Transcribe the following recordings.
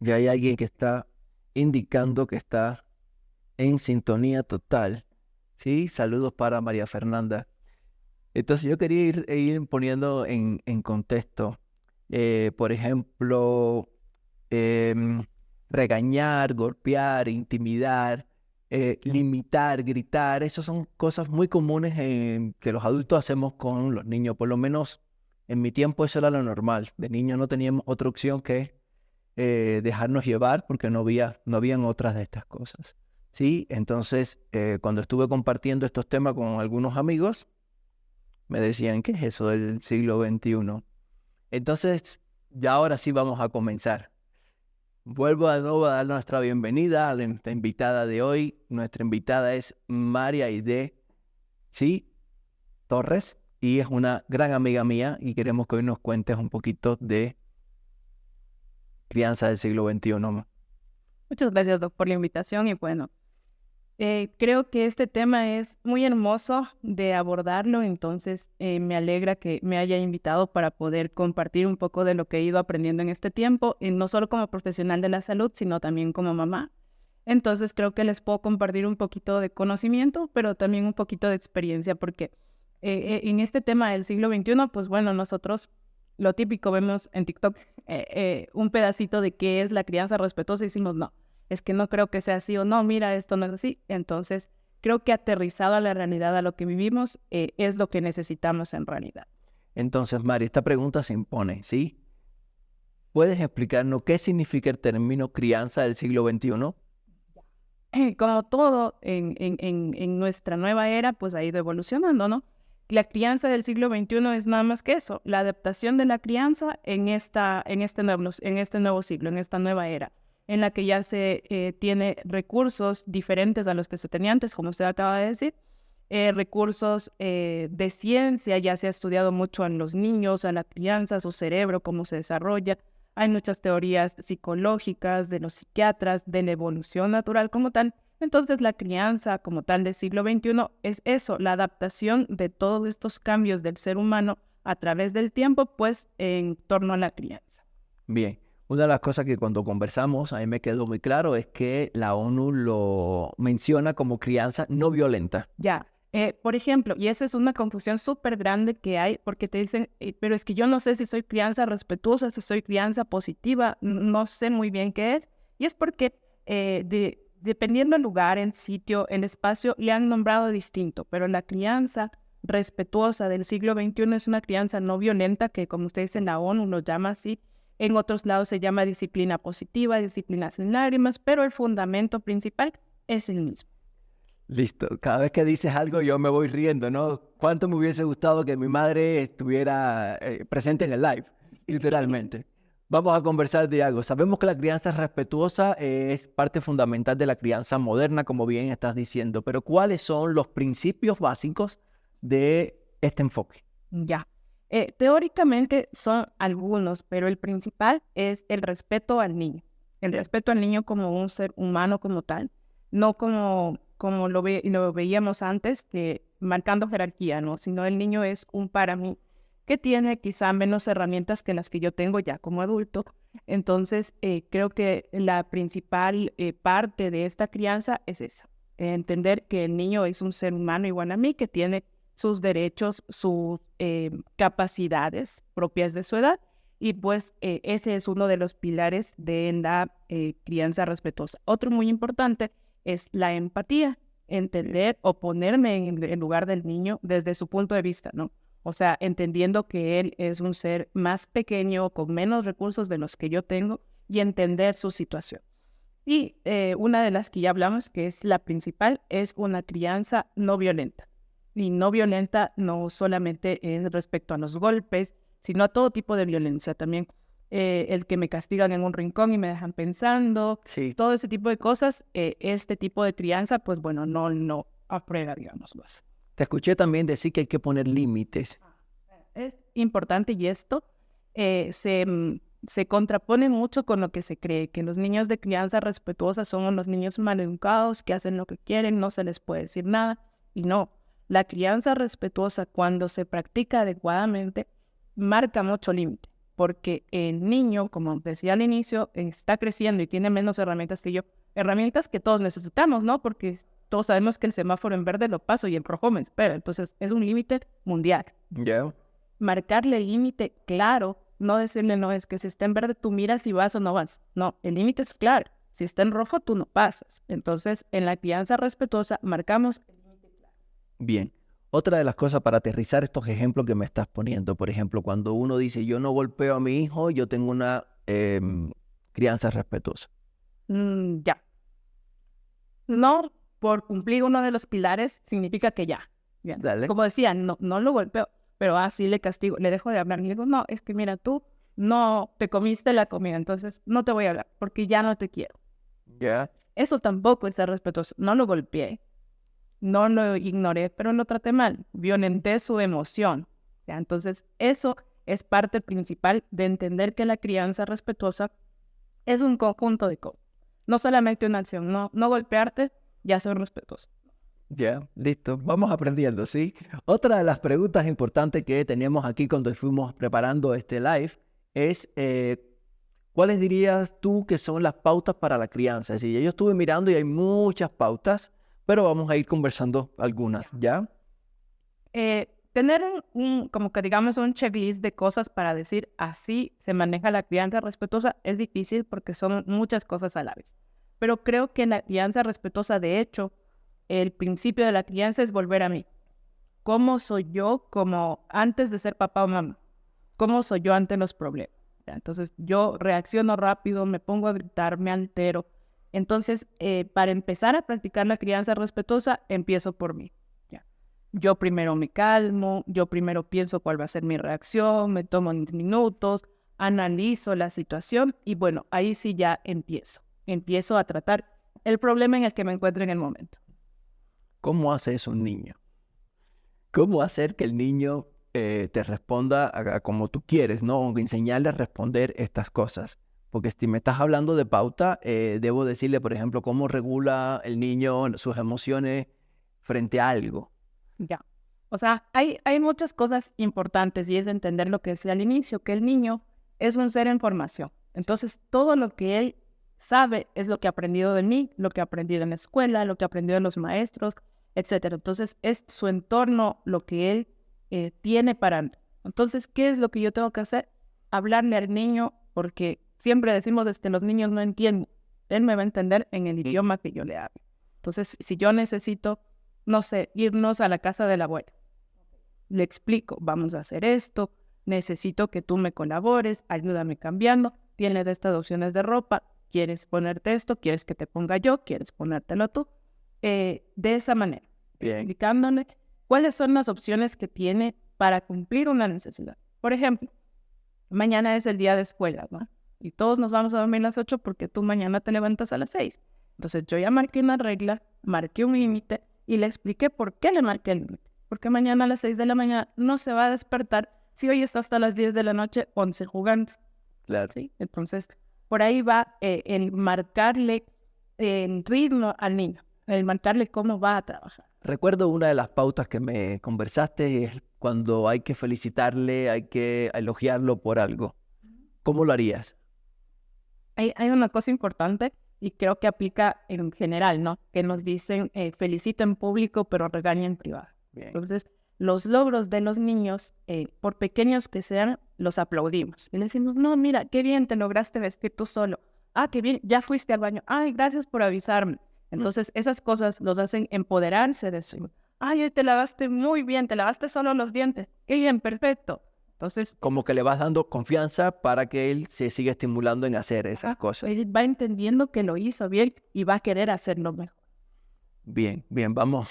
Ya hay alguien que está indicando que está en sintonía total. Sí, saludos para María Fernanda. Entonces yo quería ir poniendo en contexto, por ejemplo, em, regañar, golpear, intimidar, limitar, gritar. Esas son cosas muy comunes que los adultos hacemos con los niños. Por lo menos en mi tiempo eso era lo normal. De niño no teníamos otra opción que dejarnos llevar porque no habían otras de estas cosas. ¿Sí? Entonces, cuando estuve compartiendo estos temas con algunos amigos, me decían, ¿qué es eso del siglo XXI? Entonces, ya ahora sí vamos a comenzar. Vuelvo de nuevo a dar nuestra bienvenida a nuestra invitada de hoy. Nuestra invitada es María Aide, ¿sí? Torres, y es una gran amiga mía y queremos que hoy nos cuentes un poquito de crianza del siglo XXI. Muchas gracias, Doc, por la invitación y bueno, creo que este tema es muy hermoso de abordarlo, entonces me alegra que me haya invitado para poder compartir un poco de lo que he ido aprendiendo en este tiempo, y no solo como profesional de la salud, sino también como mamá. Entonces creo que les puedo compartir un poquito de conocimiento, pero también un poquito de experiencia, porque en este tema del siglo XXI, pues bueno, nosotros lo típico vemos en TikTok un pedacito de qué es la crianza respetuosa y decimos, no, es que no creo que sea así o no, mira, esto no es así. Entonces, creo que aterrizado a la realidad, a lo que vivimos, es lo que necesitamos en realidad. Entonces, María, esta pregunta se impone, ¿sí? ¿Puedes explicarnos qué significa el término crianza del siglo XXI? Como todo en nuestra nueva era, pues ha ido evolucionando, ¿no? La crianza del siglo XXI es nada más que eso, la adaptación de la crianza en este nuevo siglo, en esta nueva era, en la que ya se tiene recursos diferentes a los que se tenía antes, como usted acaba de decir, recursos de ciencia, ya se ha estudiado mucho en los niños, a la crianza, su cerebro, cómo se desarrolla. Hay muchas teorías psicológicas de los psiquiatras, de la evolución natural como tal. Entonces, la crianza como tal del siglo XXI es eso, la adaptación de todos estos cambios del ser humano a través del tiempo, pues en torno a la crianza. Bien, una de las cosas que cuando conversamos a mí me quedó muy claro es que la ONU lo menciona como crianza no violenta. Ya, por ejemplo, y esa es una confusión súper grande que hay, porque te dicen, pero es que yo no sé si soy crianza respetuosa, si soy crianza positiva, no sé muy bien qué es, y es porque dependiendo del lugar, el sitio, el espacio, le han nombrado distinto, pero la crianza respetuosa del siglo XXI es una crianza no violenta, que como ustedes en la ONU lo llama así, en otros lados se llama disciplina positiva, disciplina sin lágrimas, pero el fundamento principal es el mismo. Listo, cada vez que dices algo yo me voy riendo, ¿no? ¿Cuánto me hubiese gustado que mi madre estuviera presente en el live? Literalmente. Vamos a conversar de algo. Sabemos que la crianza respetuosa es parte fundamental de la crianza moderna, como bien estás diciendo, pero ¿cuáles son los principios básicos de este enfoque? Ya. Teóricamente son algunos, pero el principal es el respeto al niño. El respeto al niño como un ser humano como tal, no como lo veíamos antes, marcando jerarquía, ¿no? Sino el niño es un para mí que tiene quizá menos herramientas que las que yo tengo ya como adulto. Entonces, creo que la principal parte de esta crianza es esa, entender que el niño es un ser humano igual a mí, que tiene sus derechos, sus capacidades propias de su edad, y pues ese es uno de los pilares de la crianza respetuosa. Otro muy importante es la empatía, entender o ponerme en el lugar del niño desde su punto de vista, ¿no? O sea, entendiendo que él es un ser más pequeño, con menos recursos de los que yo tengo, y entender su situación. Y una de las que ya hablamos, que es la principal, es una crianza no violenta. Y no violenta no solamente es respecto a los golpes, sino a todo tipo de violencia también. El que me castigan en un rincón y me dejan pensando, Sí. todo ese tipo de cosas, este tipo de crianza, pues bueno, no aprueba, digamos más. Te escuché también decir que hay que poner límites. Es importante y esto se contrapone mucho con lo que se cree, que los niños de crianza respetuosa son los niños maleducados, que hacen lo que quieren, no se les puede decir nada, y no. La crianza respetuosa, cuando se practica adecuadamente, marca mucho límite, porque el niño, como decía al inicio, está creciendo y tiene menos herramientas que yo, herramientas que todos necesitamos, ¿no? Porque todos sabemos que el semáforo en verde lo paso y en rojo me espera, entonces es un límite mundial. Ya. Marcarle el límite claro, no decirle, no, es que si está en verde tú miras si vas o no vas. No, el límite es claro. Si está en rojo, tú no pasas. Entonces, en la crianza respetuosa, marcamos el límite claro. Bien. Otra de las cosas para aterrizar estos ejemplos que me estás poniendo, por ejemplo, cuando uno dice, yo no golpeo a mi hijo, yo tengo una crianza respetuosa. Ya. No por cumplir uno de los pilares significa que ya. Bien. Dale. Como decía, no lo golpeo, pero así le castigo, le dejo de hablar. Le digo, no, es que mira, tú no te comiste la comida, entonces no te voy a hablar porque ya no te quiero. Ya. Eso tampoco es ser respetuoso. No lo golpeé, no lo ignoré, pero lo traté mal. Violenté su emoción. ¿Ya? Entonces, eso es parte principal de entender que la crianza respetuosa es un conjunto de cosas. No solamente una acción. No golpearte, ya soy respetuoso. Ya, listo. Vamos aprendiendo, ¿sí? Otra de las preguntas importantes que teníamos aquí cuando fuimos preparando este live es, ¿cuáles dirías tú que son las pautas para la crianza? Es decir, yo estuve mirando y hay muchas pautas, pero vamos a ir conversando algunas, ¿ya? Tener como que digamos un checklist de cosas para decir así se maneja la crianza respetuosa es difícil porque son muchas cosas a la vez. Pero creo que la crianza respetuosa, de hecho, el principio de la crianza es volver a mí. ¿Cómo soy yo como antes de ser papá o mamá? ¿Cómo soy yo ante los problemas? ¿Ya? Entonces, yo reacciono rápido, me pongo a gritar, me altero. Entonces, para empezar a practicar la crianza respetuosa, empiezo por mí. ¿Ya? Yo primero me calmo, yo primero pienso cuál va a ser mi reacción, me tomo unos minutos, analizo la situación y bueno, ahí sí ya empiezo a tratar el problema en el que me encuentro en el momento. ¿Cómo hace eso un niño? ¿Cómo hacer que el niño te responda a como tú quieres, ¿no? O enseñarle a responder estas cosas. Porque si me estás hablando de pauta, debo decirle, por ejemplo, cómo regula el niño sus emociones frente a algo. Ya. O sea, hay muchas cosas importantes y es entender lo que decía al inicio, que el niño es un ser en formación. Entonces, todo lo que él sabe es lo que ha aprendido de mí, lo que ha aprendido en la escuela, lo que ha aprendido de los maestros, etcétera. Entonces, es su entorno lo que él tiene para mí. Entonces, ¿qué es lo que yo tengo que hacer? Hablarle al niño, porque siempre decimos que los niños no entienden. Él me va a entender en el idioma que yo le hablo. Entonces, si yo necesito, no sé, irnos a la casa de la abuela, le explico, vamos a hacer esto, necesito que tú me colabores, ayúdame cambiando, tienes estas opciones de ropa, ¿quieres ponerte esto? ¿Quieres que te ponga yo? ¿Quieres ponértelo tú? De esa manera, explicándole cuáles son las opciones que tiene para cumplir una necesidad. Por ejemplo, mañana es el día de escuela, ¿no? Y todos nos vamos a dormir a las 8 porque tú mañana te levantas a las 6. Entonces yo ya marqué una regla, marqué un límite y le expliqué por qué le marqué el límite. Porque mañana a las 6 de la mañana no se va a despertar si hoy está hasta las 10 de la noche 11 jugando. Claro. ¿Sí? Entonces, por ahí va el marcarle el ritmo al niño, el marcarle cómo va a trabajar. Recuerdo una de las pautas que me conversaste es cuando hay que felicitarle, hay que elogiarlo por algo. ¿Cómo lo harías? Hay una cosa importante y creo que aplica en general, ¿no? Que nos dicen felicito en público pero regaña en privado. Bien. Entonces, los logros de los niños, por pequeños que sean, los aplaudimos. Y le decimos, no, mira, qué bien te lograste vestir tú solo. Ah, qué bien, ya fuiste al baño. Ay, gracias por avisarme. Entonces, esas cosas los hacen empoderarse de eso. Ay, hoy te lavaste muy bien, te lavaste solo los dientes. Qué bien, perfecto. Entonces, como que le vas dando confianza para que él se siga estimulando en hacer esas cosas. Va entendiendo que lo hizo bien y va a querer hacerlo mejor. Bien,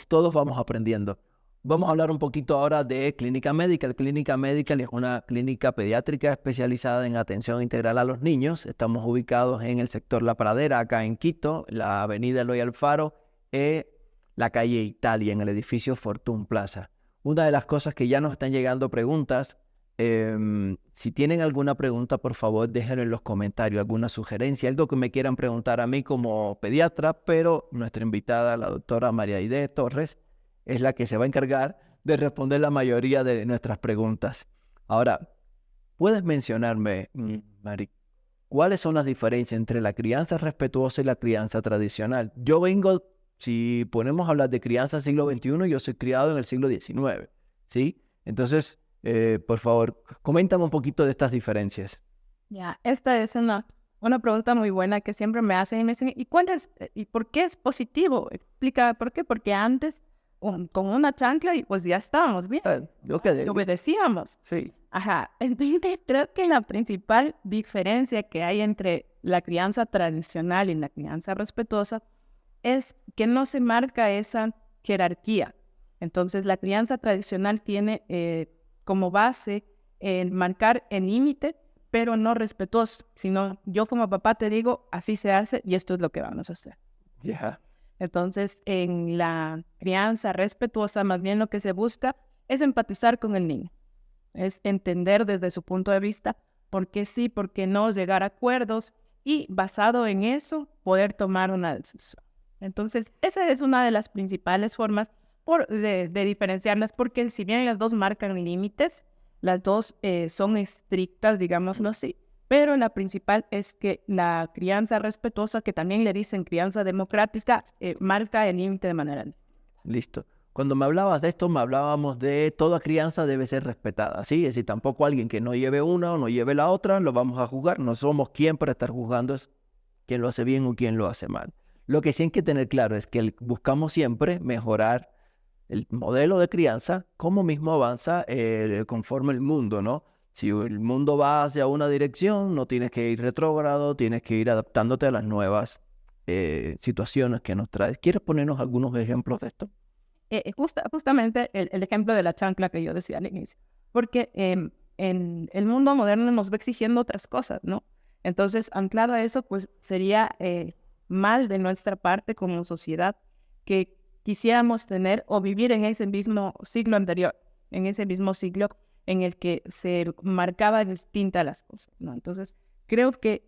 todos vamos aprendiendo. Vamos a hablar un poquito ahora de Clínica Medical. Clínica Medical es una clínica pediátrica especializada en atención integral a los niños. Estamos ubicados en el sector La Pradera, acá en Quito, la avenida Eloy Alfaro, la calle Italia, en el edificio Fortune Plaza. Una de las cosas que ya nos están llegando preguntas, si tienen alguna pregunta, por favor, déjenlo en los comentarios, alguna sugerencia, algo que me quieran preguntar a mí como pediatra, pero nuestra invitada, la doctora María Aide Torres, es la que se va a encargar de responder la mayoría de nuestras preguntas. Ahora, ¿puedes mencionarme, Mari, cuáles son las diferencias entre la crianza respetuosa y la crianza tradicional? Yo vengo, si ponemos a hablar de crianza siglo XXI, yo soy criado en el siglo XIX, ¿sí? Entonces, por favor, coméntame un poquito de estas diferencias. Ya, esta es una pregunta muy buena que siempre me hacen y me dicen, ¿y por qué es positivo? Explica por qué, porque antes con una chancla y pues ya estábamos bien, y obedecíamos. Sí. Ajá, entonces creo que la principal diferencia que hay entre la crianza tradicional y la crianza respetuosa es que no se marca esa jerarquía. Entonces la crianza tradicional tiene como base el marcar el límite, pero no respetuoso, sino yo como papá te digo, así se hace y esto es lo que vamos a hacer. Ya. Entonces, en la crianza respetuosa, más bien lo que se busca es empatizar con el niño, es entender desde su punto de vista por qué sí, por qué no, llegar a acuerdos y basado en eso poder tomar una decisión. Entonces, esa es una de las principales formas de diferenciarlas, porque si bien las dos marcan límites, las dos son estrictas, digámoslo así, pero la principal es que la crianza respetuosa, que también le dicen crianza democrática, marca el límite de manera distinta. Listo. Cuando me hablabas de esto, me hablábamos de toda crianza debe ser respetada, ¿sí? Es decir, tampoco alguien que no lleve una o no lleve la otra, lo vamos a juzgar. No somos quien para estar juzgando es quién lo hace bien o quién lo hace mal. Lo que sí hay que tener claro es que buscamos siempre mejorar el modelo de crianza, cómo mismo avanza conforme el mundo, ¿no? Si el mundo va hacia una dirección, no tienes que ir retrógrado, tienes que ir adaptándote a las nuevas situaciones que nos traes. ¿Quieres ponernos algunos ejemplos de esto? Justamente el ejemplo de la chancla que yo decía al inicio, porque en el mundo moderno nos va exigiendo otras cosas, ¿no? Entonces, anclado a eso, pues sería mal de nuestra parte como sociedad que quisiéramos tener o vivir en ese mismo siglo anterior, en ese mismo siglo en el que se marcaba distinta las cosas, ¿no? Entonces, creo que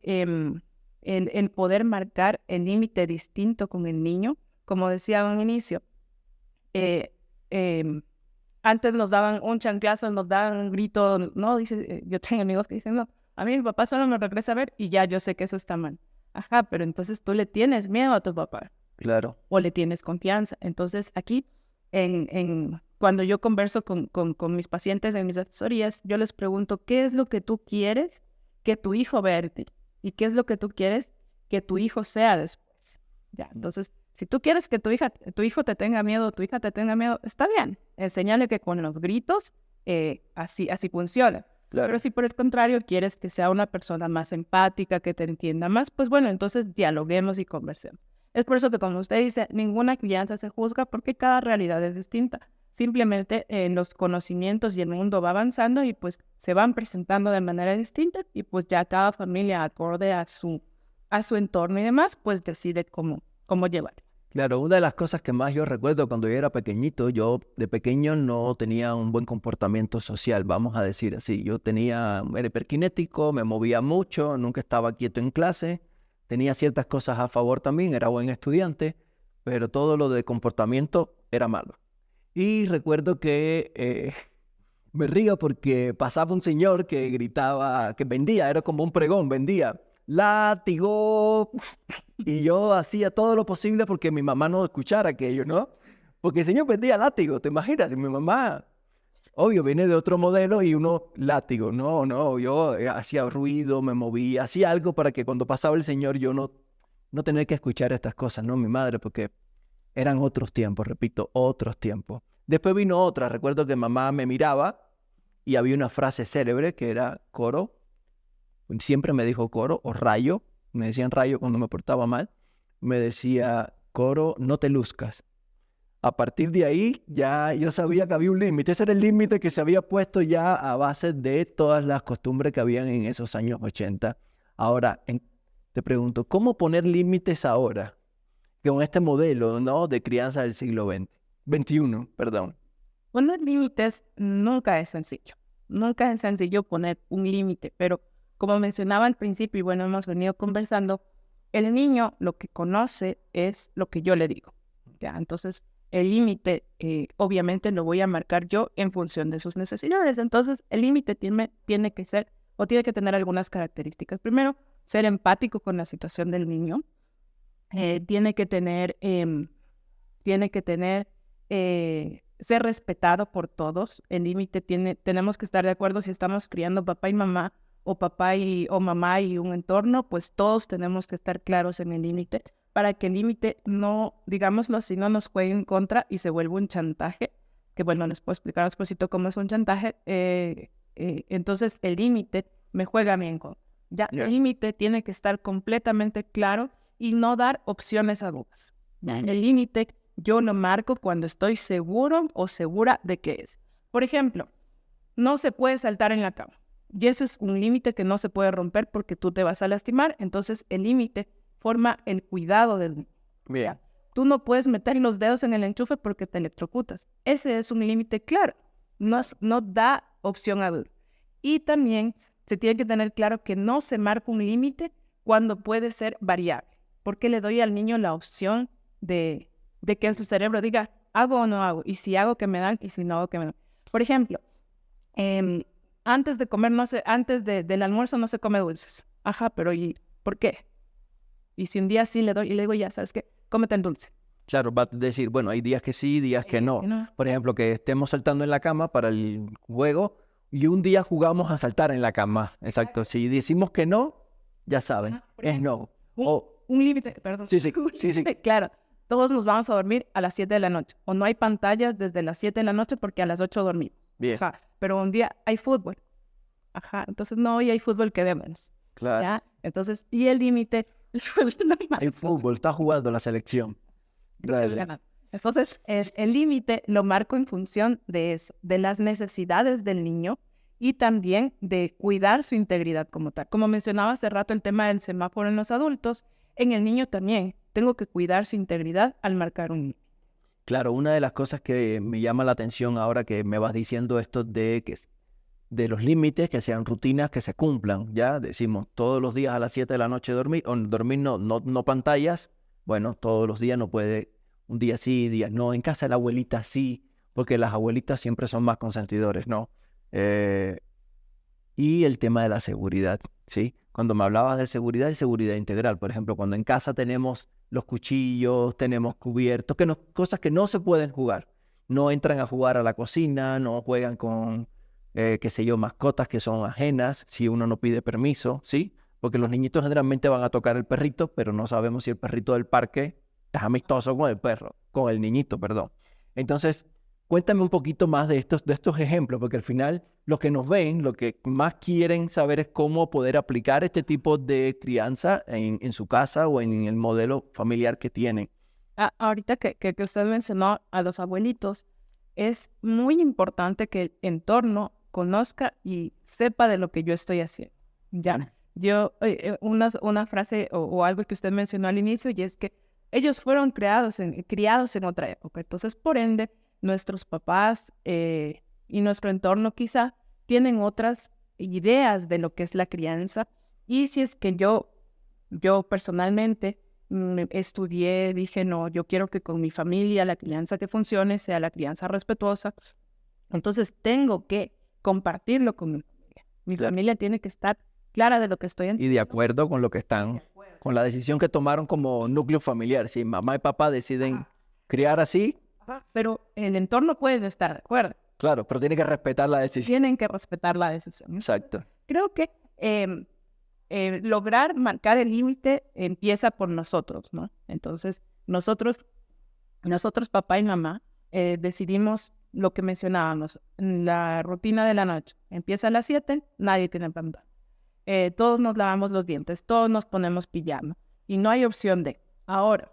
el poder marcar el límite distinto con el niño, como decía al inicio, antes nos daban un chanclazo, nos daban un grito, no, dice, yo tengo amigos que dicen, no, a mí mi papá solo me regresa a ver y ya yo sé que eso está mal. Ajá, pero entonces tú le tienes miedo a tu papá. Claro. O le tienes confianza. Entonces aquí, cuando yo converso con mis pacientes en mis asesorías, yo les pregunto, ¿qué es lo que tú quieres que tu hijo vea de ti? ¿Y qué es lo que tú quieres que tu hijo sea después? Ya, entonces, si tú quieres que tu hijo te tenga miedo, tu hija te tenga miedo, está bien. Enséñale que con los gritos así funciona. Claro. Pero si por el contrario quieres que sea una persona más empática, que te entienda más, pues bueno, entonces dialoguemos y conversemos. Es por eso que, como usted dice, ninguna crianza se juzga porque cada realidad es distinta. Simplemente los conocimientos y el mundo va avanzando y pues se van presentando de manera distinta y pues ya cada familia, acorde a su entorno y demás, pues decide cómo llevar. Claro, una de las cosas que más yo recuerdo cuando yo era pequeñito, yo de pequeño no tenía un buen comportamiento social, vamos a decir así. Era hiperkinético, me movía mucho, nunca estaba quieto en clase, tenía ciertas cosas a favor también, era buen estudiante, pero todo lo de comportamiento era malo. Y recuerdo que me río porque pasaba un señor que gritaba, que vendía, era como un pregón, vendía, látigo. Y yo hacía todo lo posible porque mi mamá no escuchara aquello, ¿no? Porque el señor vendía látigo, ¿te imaginas? Y mi mamá, obvio, viene de otro modelo y uno látigo. No, yo hacía ruido, me movía, hacía algo para que cuando pasaba el señor yo no tener que escuchar estas cosas, ¿no? Mi madre, porque eran otros tiempos, repito, otros tiempos. Después vino otra, recuerdo que mamá me miraba y había una frase célebre que era coro, siempre me dijo coro o rayo, me decían rayo cuando me portaba mal, me decía coro, no te luzcas. A partir de ahí ya yo sabía que había un límite, ese era el límite que se había puesto ya a base de todas las costumbres que habían en esos años 80. Ahora, te pregunto, ¿cómo poner límites ahora con este modelo, ¿no?, de crianza del siglo XXI, perdón? Poner límites nunca es sencillo. Nunca es sencillo poner un límite, pero como mencionaba al principio y bueno, hemos venido conversando, el niño lo que conoce es lo que yo le digo. ¿Ya? Entonces, el límite obviamente lo voy a marcar yo en función de sus necesidades. Entonces, el límite tiene que ser o tiene que tener algunas características. Primero, ser empático con la situación del niño. Tiene que tener, ser respetado por todos. El límite tenemos que estar de acuerdo si estamos criando papá y mamá o mamá y un entorno, pues todos tenemos que estar claros en el límite para que el límite no, digámoslo así, no nos juegue en contra y se vuelva un chantaje, que bueno, les puedo explicar despuesito cómo es un chantaje. Entonces el límite me juega a mí en contra. El límite tiene que estar completamente claro y no dar opciones a dudas. El límite yo lo marco cuando estoy seguro o segura de que es. Por ejemplo, no se puede saltar en la cama. Y eso es un límite que no se puede romper porque tú te vas a lastimar. Entonces, el límite forma el cuidado del niño. Bien. Tú no puedes meter los dedos en el enchufe porque te electrocutas. Ese es un límite claro. No da opción a duda. Y también se tiene que tener claro que no se marca un límite cuando puede ser variable. Porque le doy al niño la opción de que en su cerebro diga, hago o no hago. Y si hago, que me dan. Y si no hago, que me dan. Por ejemplo, antes de comer, del almuerzo no se come dulces. Ajá, pero ¿y por qué? Y si un día sí le doy y le digo, ya, ¿sabes qué? Cómete el dulce. Claro, va a decir, bueno, hay días que sí, días que no. Por ejemplo, que estemos saltando en la cama para el juego y un día jugamos a saltar en la cama. Exacto. Si decimos que no, ya saben, es no. Un límite, perdón. Sí. Claro, todos nos vamos a dormir a las 7 de la noche. O no hay pantallas desde las 7 de la noche porque a las 8 dormimos. Bien. Ajá. Pero un día hay fútbol. Ajá. Entonces, no, hoy hay fútbol que demos. Claro. ¿Ya? Entonces, y el límite... Hay fútbol, está jugando la selección. Claro. Entonces, el límite lo marco en función de eso, de las necesidades del niño y también de cuidar su integridad como tal. Como mencionaba hace rato el tema del semáforo en los adultos, en el niño también tengo que cuidar su integridad al marcar un límite. Claro, una de las cosas que me llama la atención ahora que me vas diciendo esto de los límites, que sean rutinas que se cumplan, ya decimos todos los días a las 7 de la noche dormir, o dormir no pantallas, bueno, todos los días no puede, un día sí, días no, en casa de la abuelita sí, porque las abuelitas siempre son más consentidores, ¿no? Y el tema de la seguridad, ¿sí? Cuando me hablabas de seguridad y seguridad integral, por ejemplo, cuando en casa tenemos los cuchillos, tenemos cubiertos, cosas que no se pueden jugar, no entran a jugar a la cocina, no juegan con qué sé yo, mascotas que son ajenas, si uno no pide permiso, ¿sí? Porque los niñitos generalmente van a tocar el perrito, pero no sabemos si el perrito del parque es amistoso con el niñito, perdón. Entonces, cuéntame un poquito más de estos ejemplos, porque al final los que nos ven, lo que más quieren saber es cómo poder aplicar este tipo de crianza en su casa o en el modelo familiar que tienen. Ahorita que usted mencionó a los abuelitos, es muy importante que el entorno conozca y sepa de lo que yo estoy haciendo. Ya, yo, una frase o algo que usted mencionó al inicio, y es que ellos fueron criados en otra época. Entonces, por ende, nuestros papás y nuestro entorno quizá tienen otras ideas de lo que es la crianza. Y si es que yo personalmente estudié, dije, no, yo quiero que con mi familia la crianza que funcione sea la crianza respetuosa. Entonces tengo que compartirlo con mi familia. Mi familia tiene que estar clara de lo que estoy haciendo. Y de acuerdo con lo que están, con la decisión que tomaron como núcleo familiar. Si mamá y papá deciden criar así. Pero el entorno puede no estar de acuerdo. Claro, pero tiene que respetar la decisión. Tienen que respetar la decisión. Exacto. Creo que lograr marcar el límite empieza por nosotros, ¿no? Entonces, nosotros papá y mamá, decidimos lo que mencionábamos, la rutina de la noche. Empieza a las 7, nadie tiene pantalla. Todos nos lavamos los dientes, todos nos ponemos pijama y no hay opción de. Ahora,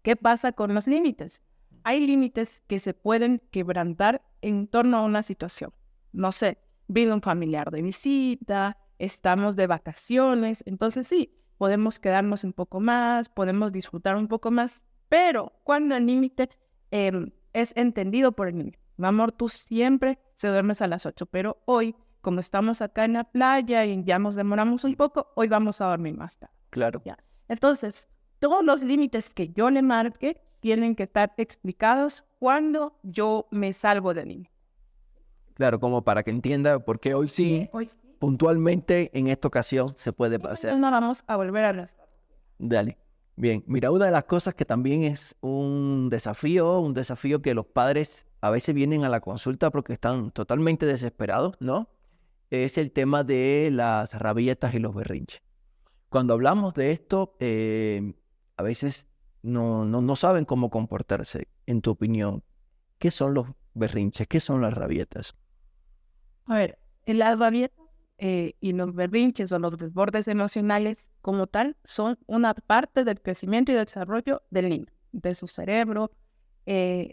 ¿qué pasa con los límites? Hay límites que se pueden quebrantar en torno a una situación. No sé, vino un familiar de visita, estamos de vacaciones, entonces sí, podemos quedarnos un poco más, podemos disfrutar un poco más, pero cuando el límite es entendido por el niño. Mi amor, tú siempre se duermes a las 8, pero hoy, como estamos acá en la playa y ya nos demoramos un poco, hoy vamos a dormir más tarde. Claro. ¿Ya? Entonces, todos los límites que yo le marque tienen que estar explicados cuando yo me salgo del niño. Claro, como para que entienda por qué hoy sí, Hoy sí. puntualmente en esta ocasión se puede Entonces hacer. no vamos a volver a las... Dale. Bien, mira, una de las cosas que también es un desafío que los padres a veces vienen a la consulta porque están totalmente desesperados, ¿no? Es el tema de las rabietas y los berrinches. Cuando hablamos de esto, a veces no saben cómo comportarse. En tu opinión, ¿qué son los berrinches? ¿Qué son las rabietas? A ver, en las rabietas y los berrinches o los desbordes emocionales como tal son una parte del crecimiento y del desarrollo del niño, de su cerebro.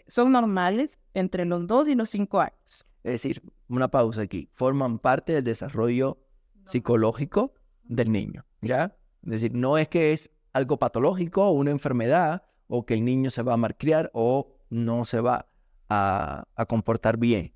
Son normales entre los 2 y los 5 años. Es decir, una pausa aquí. Forman parte del desarrollo psicológico del niño, ¿ya? Es decir, no es que es algo patológico o una enfermedad o que el niño se va a malcriar o no se va a comportar bien.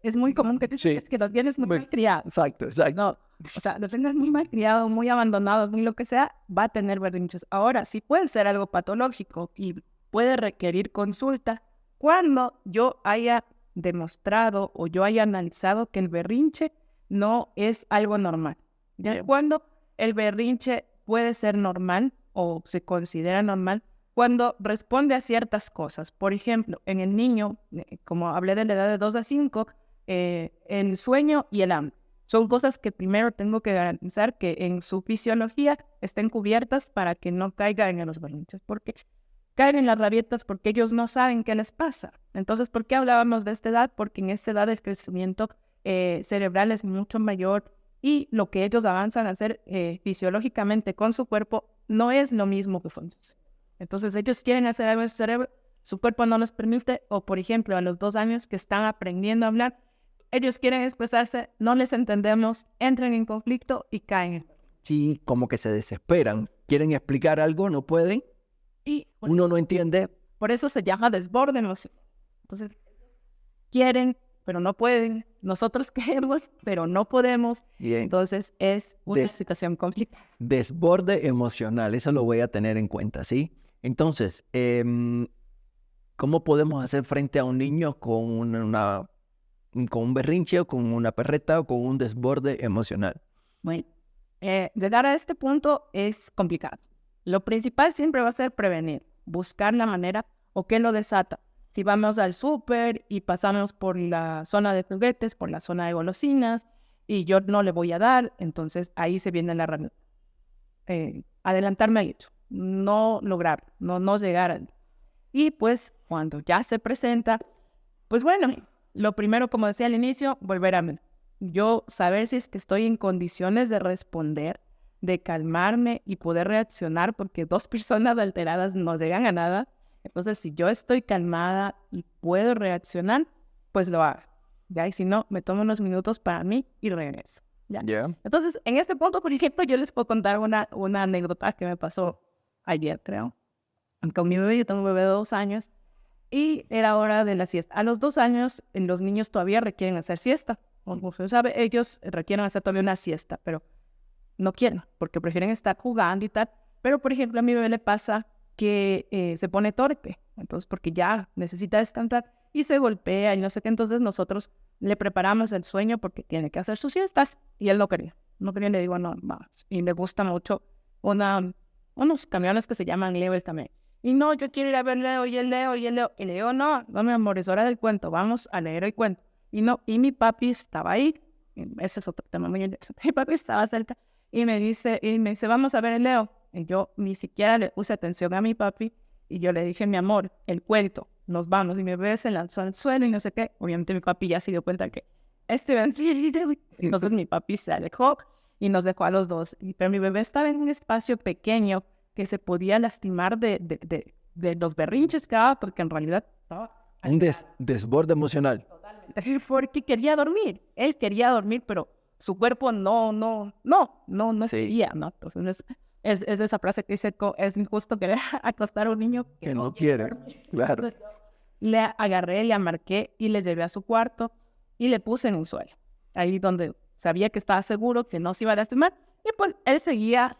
Es muy común que te digas que lo tienes muy mal criado. Exacto. No, o sea, lo tengas muy mal criado, muy abandonado, muy lo que sea, va a tener berrinches. Ahora, sí puede ser algo patológico y puede requerir consulta cuando yo haya demostrado o yo haya analizado que el berrinche no es algo normal. ¿Ya? Cuando el berrinche puede ser normal o se considera normal cuando responde a ciertas cosas. Por ejemplo, en el niño, como hablé de la edad de 2 a 5, el sueño y el hambre. Son cosas que primero tengo que garantizar que en su fisiología estén cubiertas para que no caigan en los berrinches. Porque caen en las rabietas porque ellos no saben qué les pasa. Entonces, ¿por qué hablábamos de esta edad? Porque en esta edad el crecimiento cerebral es mucho mayor y lo que ellos avanzan a hacer fisiológicamente con su cuerpo no es lo mismo que con sus. Entonces, ellos quieren hacer algo en su cerebro, su cuerpo no les permite, o por ejemplo, a los 2 años que están aprendiendo a hablar, ellos quieren expresarse, no les entendemos, entran en conflicto y caen. Sí, como que se desesperan. Quieren explicar algo, no pueden. Y uno no entiende. Por eso se llama desborde emocional. Entonces, quieren, pero no pueden. Nosotros queremos, pero no podemos. Bien. Entonces, es una situación complicada. Desborde emocional, eso lo voy a tener en cuenta, ¿sí? Entonces, ¿cómo podemos hacer frente a un niño con con un berrinche o con una perreta o con un desborde emocional? Bueno, llegar a este punto es complicado. Lo principal siempre va a ser prevenir, buscar la manera o qué lo desata. Si vamos al súper y pasamos por la zona de juguetes, por la zona de golosinas, y yo no le voy a dar, entonces ahí se viene la herramienta. Adelantarme al hecho, no lograr, no llegar a... Y pues cuando ya se presenta, pues bueno, lo primero, como decía al inicio, volver a mí. Yo saber si es que estoy en condiciones de responder, de calmarme y poder reaccionar, porque 2 personas alteradas no llegan a nada. Entonces, si yo estoy calmada y puedo reaccionar, pues lo hago. ¿Ya? Y si no, me tomo unos minutos para mí y regreso. ¿Ya? Yeah. Entonces, en este punto, por ejemplo, yo les puedo contar una anécdota que me pasó ayer, creo. Con mi bebé, yo tengo un bebé de 2 años, y era hora de la siesta. A los 2 años, los niños todavía requieren hacer siesta. Como usted sabe, ellos requieren hacer todavía una siesta, pero no quieren, porque prefieren estar jugando y tal. Pero, por ejemplo, a mi bebé le pasa que se pone torpe, entonces porque ya necesita descansar y se golpea y no sé qué. Entonces nosotros le preparamos el sueño porque tiene que hacer sus siestas y él no quería, le digo no, vamos. Y le gusta mucho unos camiones que se llaman Leo también. Y no, yo quiero ir a ver Leo y el Leo. Y le digo, no, mi amor, es hora del cuento, vamos a leer el cuento. Y no, y mi papi estaba ahí, ese es otro tema muy interesante. Mi papi estaba cerca y me dice, vamos a ver el Leo. Y yo ni siquiera le puse atención a mi papi y yo le dije, mi amor, el cuento, nos vamos. Y mi bebé se lanzó al suelo y no sé qué. Obviamente mi papi ya se dio cuenta que entonces mi papi se alejó y nos dejó a los 2. Pero mi bebé estaba en un espacio pequeño que se podía lastimar de los berrinches que daba, porque en realidad estaba... Un desborde emocional. Totalmente. Porque quería dormir. Él quería dormir, pero su cuerpo no quería, ¿no? Entonces es esa frase que dice, es injusto querer acostar a un niño que no quiere dormir. Claro. Entonces, le agarré, le amarqué y le llevé a su cuarto y le puse en un suelo. Ahí donde sabía que estaba seguro que no se iba a lastimar. Y pues él seguía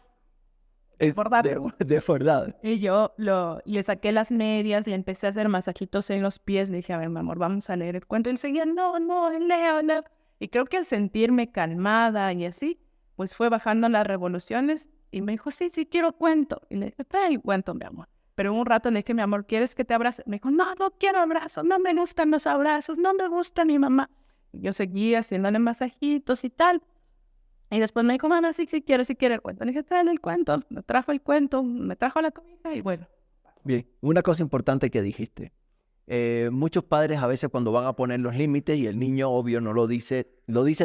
Desbordado. Y yo le saqué las medias, le empecé a hacer masajitos en los pies. Le dije, a ver, mi amor, vamos a leer el cuento. Y él seguía, no, leo, no. Y creo que al sentirme calmada y así, pues fue bajando las revoluciones. Y me dijo, sí, quiero cuento. Y le dije, trae el cuento, mi amor. Pero un rato le dije, mi amor, ¿quieres que te abrace? Me dijo, no quiero abrazos, no me gustan los abrazos, no me gusta mi mamá. Y yo seguía haciéndole masajitos y tal. Y después me dijo, mamá, sí quiero el cuento. Le dije, tráele el cuento. Me trajo el cuento, me trajo la comida y bueno. Bien, una cosa importante que dijiste. Muchos padres a veces cuando van a poner los límites y el niño obvio no lo dice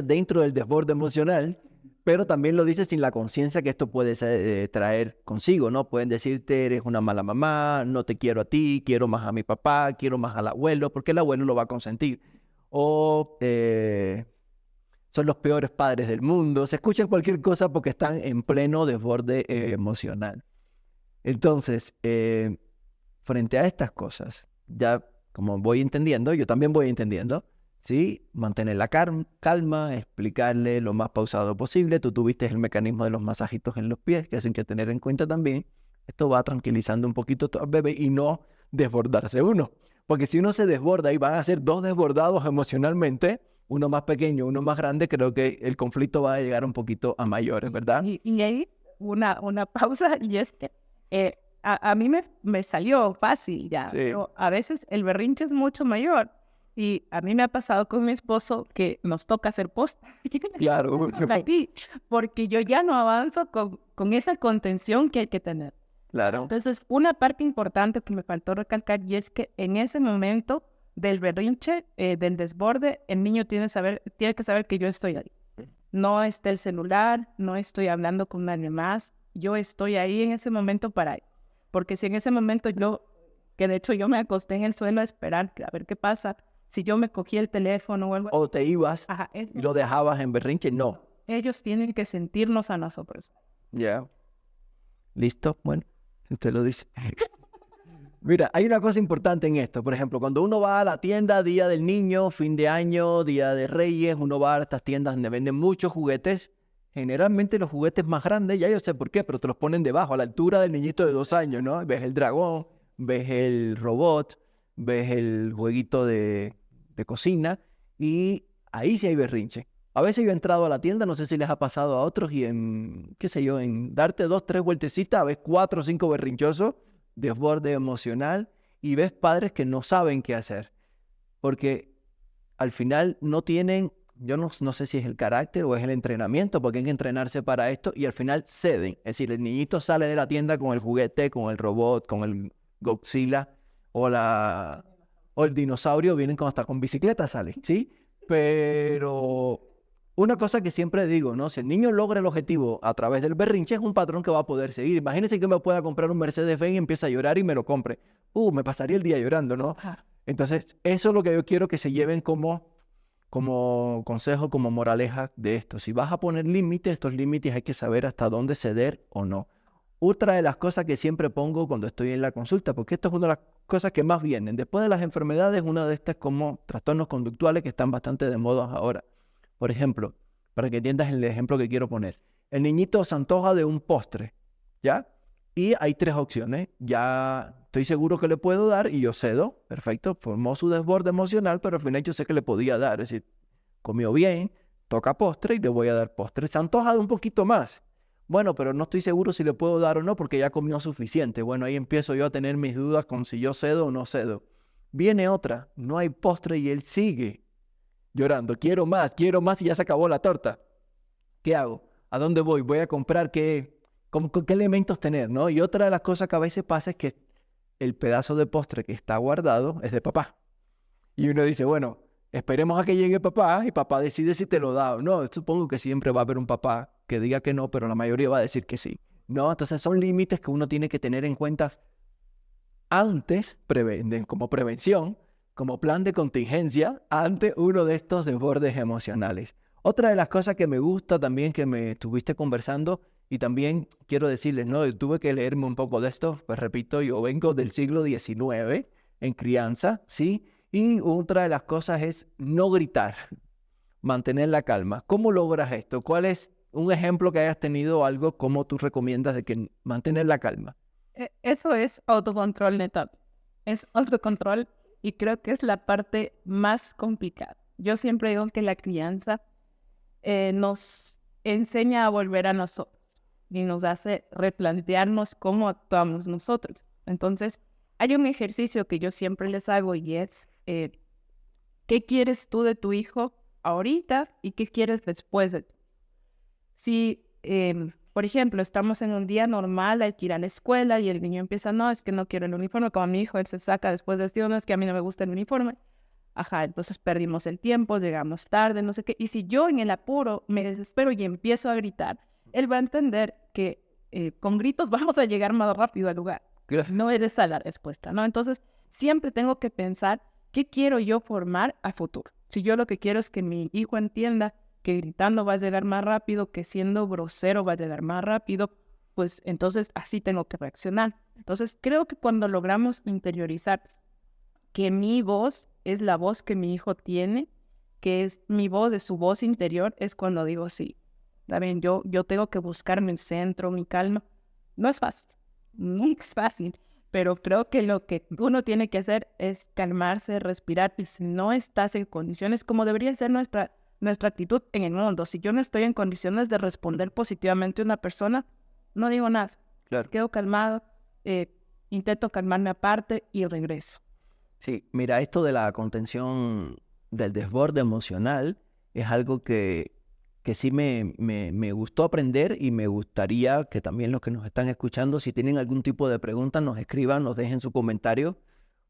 dentro del desborde emocional, pero también lo dice sin la conciencia que esto puede traer consigo, ¿no? Pueden decirte, eres una mala mamá, no te quiero a ti, quiero más a mi papá, quiero más al abuelo, porque el abuelo lo va a consentir. O son los peores padres del mundo. Se escuchan cualquier cosa porque están en pleno desborde emocional. Entonces, frente a estas cosas, ya como voy entendiendo, yo también voy entendiendo, ¿sí? Mantener la calma, explicarle lo más pausado posible. Tú tuviste el mecanismo de los masajitos en los pies, que hacen que tener en cuenta también. Esto va tranquilizando un poquito al bebé y no desbordarse uno. Porque si uno se desborda y van a ser dos desbordados emocionalmente, uno más pequeño, uno más grande, creo que el conflicto va a llegar un poquito a mayores, ¿verdad? Y ahí una pausa, y es que a mí me salió fácil ya, Sí. pero a veces el berrinche es mucho mayor. Y a mí me ha pasado con mi esposo que nos toca hacer postre. Claro. Porque yo ya no avanzo con esa contención que hay que tener. Claro. Entonces, una parte importante que me faltó recalcar, y es que en ese momento del berrinche, del desborde, el niño tiene que saber que yo estoy ahí. No está el celular, no estoy hablando con nadie más, yo estoy ahí en ese momento para él. Porque si en ese momento que de hecho yo me acosté en el suelo a esperar, a ver qué pasa, si yo me cogí el teléfono o algo. O te ibas y lo dejabas en berrinche, no. Ellos tienen que sentirnos a nosotros. Ya. ¿Listo? Bueno, si usted lo dice. Mira, hay una cosa importante en esto. Por ejemplo, cuando uno va a la tienda, Día del Niño, fin de año, Día de Reyes, uno va a estas tiendas donde venden muchos juguetes. Generalmente los juguetes más grandes, ya yo sé por qué, pero te los ponen debajo, a la altura del niñito de 2 años, ¿no? Ves el dragón, ves el robot, ves el jueguito de cocina y ahí sí hay berrinche. A veces yo he entrado a la tienda, no sé si les ha pasado a otros y en darte 2, 3 vueltecitas, ves 4 o 5 berrinchosos, desborde emocional y ves padres que no saben qué hacer porque al final no tienen, yo no sé si es el carácter o es el entrenamiento, porque hay que entrenarse para esto y al final ceden. Es decir, el niñito sale de la tienda con el juguete, con el robot, con el Godzilla o el dinosaurio, vienen hasta con bicicleta, sale, ¿sí? Pero una cosa que siempre digo, ¿no? Si el niño logra el objetivo a través del berrinche, es un patrón que va a poder seguir. Imagínense que me pueda comprar un Mercedes-Benz y empieza a llorar y me lo compre. Me pasaría el día llorando, ¿no? Entonces, eso es lo que yo quiero que se lleven como consejo, como moraleja de esto. Si vas a poner límites, estos límites hay que saber hasta dónde ceder o no. Otra de las cosas que siempre pongo cuando estoy en la consulta, porque esto es una de las cosas que más vienen. Después de las enfermedades, una de estas como trastornos conductuales que están bastante de moda ahora. Por ejemplo, para que entiendas el ejemplo que quiero poner. El niñito se antoja de un postre, ¿ya? Y hay 3 opciones. Ya estoy seguro que le puedo dar y yo cedo. Perfecto, formó su desborde emocional, pero al final yo sé que le podía dar. Es decir, comió bien, toca postre y le voy a dar postre. Se antoja de un poquito más. Bueno, pero no estoy seguro si le puedo dar o no porque ya comió suficiente. Bueno, ahí empiezo yo a tener mis dudas con si yo cedo o no cedo. Viene otra, no hay postre y él sigue llorando. Quiero más y ya se acabó la torta. ¿Qué hago? ¿A dónde voy? Voy a comprar qué elementos tener, ¿no? Y otra de las cosas que a veces pasa es que el pedazo de postre que está guardado es de papá. Y uno dice, bueno, esperemos a que llegue papá y papá decide si te lo da o no. Supongo que siempre va a haber un papá que diga que no, pero la mayoría va a decir que sí, ¿no? Entonces son límites que uno tiene que tener en cuenta antes, como prevención, como plan de contingencia ante uno de estos desbordes emocionales. Otra de las cosas que me gusta también que me estuviste conversando y también quiero decirles, ¿no? Yo tuve que leerme un poco de esto, pues repito, yo vengo del siglo XIX en crianza, ¿sí? Y otra de las cosas es no gritar, mantener la calma. ¿Cómo logras esto? ¿Cuál es un ejemplo que hayas tenido, algo como tú recomiendas de que mantener la calma. Eso es autocontrol neto. Es autocontrol y creo que es la parte más complicada. Yo siempre digo que la crianza nos enseña a volver a nosotros y nos hace replantearnos cómo actuamos nosotros. Entonces, hay un ejercicio que yo siempre les hago y es, ¿qué quieres tú de tu hijo ahorita y qué quieres después de tu? Si, por ejemplo, estamos en un día normal, hay que ir a la escuela y el niño empieza, no, es que no quiero el uniforme, como mi hijo, él se saca después de vestido, no, es que a mí no me gusta el uniforme. Ajá, entonces perdimos el tiempo, llegamos tarde, no sé qué. Y si yo en el apuro me desespero y empiezo a gritar, él va a entender que con gritos vamos a llegar más rápido al lugar. Claro. No es esa la respuesta, ¿no? Entonces, siempre tengo que pensar qué quiero yo formar a futuro. Si yo lo que quiero es que mi hijo entienda que gritando va a llegar más rápido, que siendo grosero va a llegar más rápido, pues entonces así tengo que reaccionar. Entonces, creo que cuando logramos interiorizar que mi voz es la voz que mi hijo tiene, que es mi voz, de su voz interior, es cuando digo sí. ¿Saben? Yo tengo que buscar mi centro, mi calma. No es fácil, nunca es fácil, pero creo que lo que uno tiene que hacer es calmarse, respirar, y si no estás en condiciones, como debería ser nuestra actitud en el mundo, si yo no estoy en condiciones de responder positivamente a una persona, no digo nada. Claro. Quedo calmado, intento calmarme aparte y regreso. Sí, mira, esto de la contención del desborde emocional es algo que sí me gustó aprender y me gustaría que también los que nos están escuchando, si tienen algún tipo de pregunta, nos escriban, nos dejen su comentario,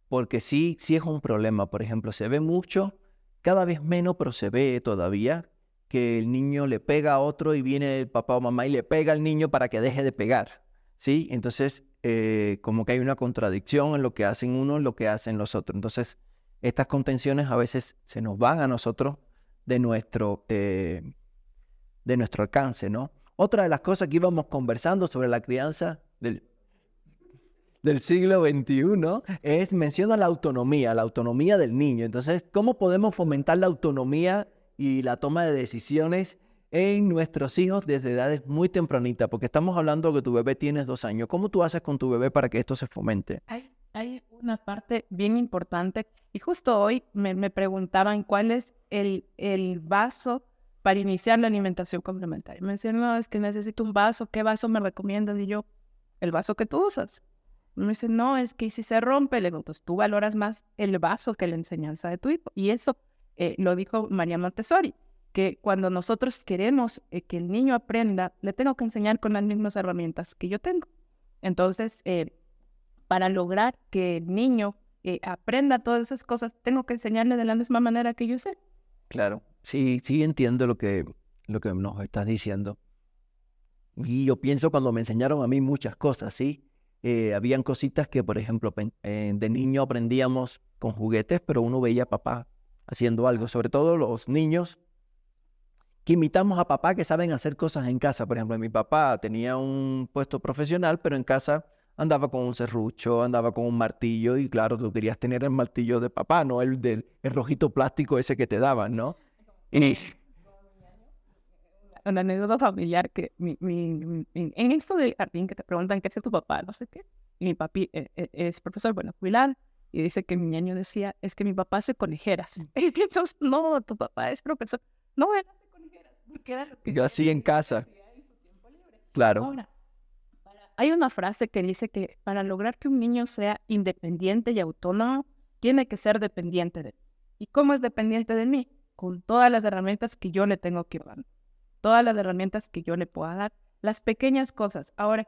porque sí es un problema. Por ejemplo, se ve mucho, cada vez menos, pero se ve todavía que el niño le pega a otro y viene el papá o mamá y le pega al niño para que deje de pegar, ¿sí? Entonces, como que hay una contradicción en lo que hacen unos y lo que hacen los otros. Entonces, estas contenciones a veces se nos van a nosotros de nuestro alcance, ¿no? Otra de las cosas que íbamos conversando sobre la crianza del siglo XXI es, menciona la autonomía del niño. Entonces, ¿cómo podemos fomentar la autonomía y la toma de decisiones en nuestros hijos desde edades muy tempranitas? Porque estamos hablando que tu bebé tiene 2 años. ¿Cómo tú haces con tu bebé para que esto se fomente? Hay una parte bien importante y justo hoy me preguntaban cuál es el vaso para iniciar la alimentación complementaria. Me decían, no, es que necesito un vaso. ¿Qué vaso me recomiendas? Y yo, el vaso que tú usas. Me dicen, no, es que si se rompe, le digo, entonces tú valoras más el vaso que la enseñanza de tu hijo. Y eso lo dijo María Montessori, que cuando nosotros queremos que el niño aprenda, le tengo que enseñar con las mismas herramientas que yo tengo. Entonces, para lograr que el niño aprenda todas esas cosas, tengo que enseñarle de la misma manera que yo sé. Claro, sí entiendo lo que nos estás diciendo. Y yo pienso cuando me enseñaron a mí muchas cosas, ¿sí? Habían cositas que, por ejemplo, de niño aprendíamos con juguetes, pero uno veía a papá haciendo algo, sobre todo los niños que imitamos a papá que saben hacer cosas en casa. Por ejemplo, mi papá tenía un puesto profesional, pero en casa andaba con un serrucho, andaba con un martillo y claro, tú querías tener el martillo de papá, no el rojito plástico ese que te daban, ¿no? Y Una anécdota familiar que en esto del jardín que te preguntan qué hace tu papá, no sé qué, y mi papi es profesor, bueno, jubilado, y dice que mi ñaño decía, es que mi papá hace conejeras. Y entonces, no, tu papá es profesor. No, él hace conejeras, porque era lo que yo así en casa, hacía en su tiempo libre. claro, Ahora, hay una frase que dice que para lograr que un niño sea independiente y autónomo, tiene que ser dependiente de mí. ¿Y cómo es dependiente de mí? Con todas las herramientas que yo le tengo que dar. Todas las herramientas que yo le pueda dar, las pequeñas cosas. Ahora,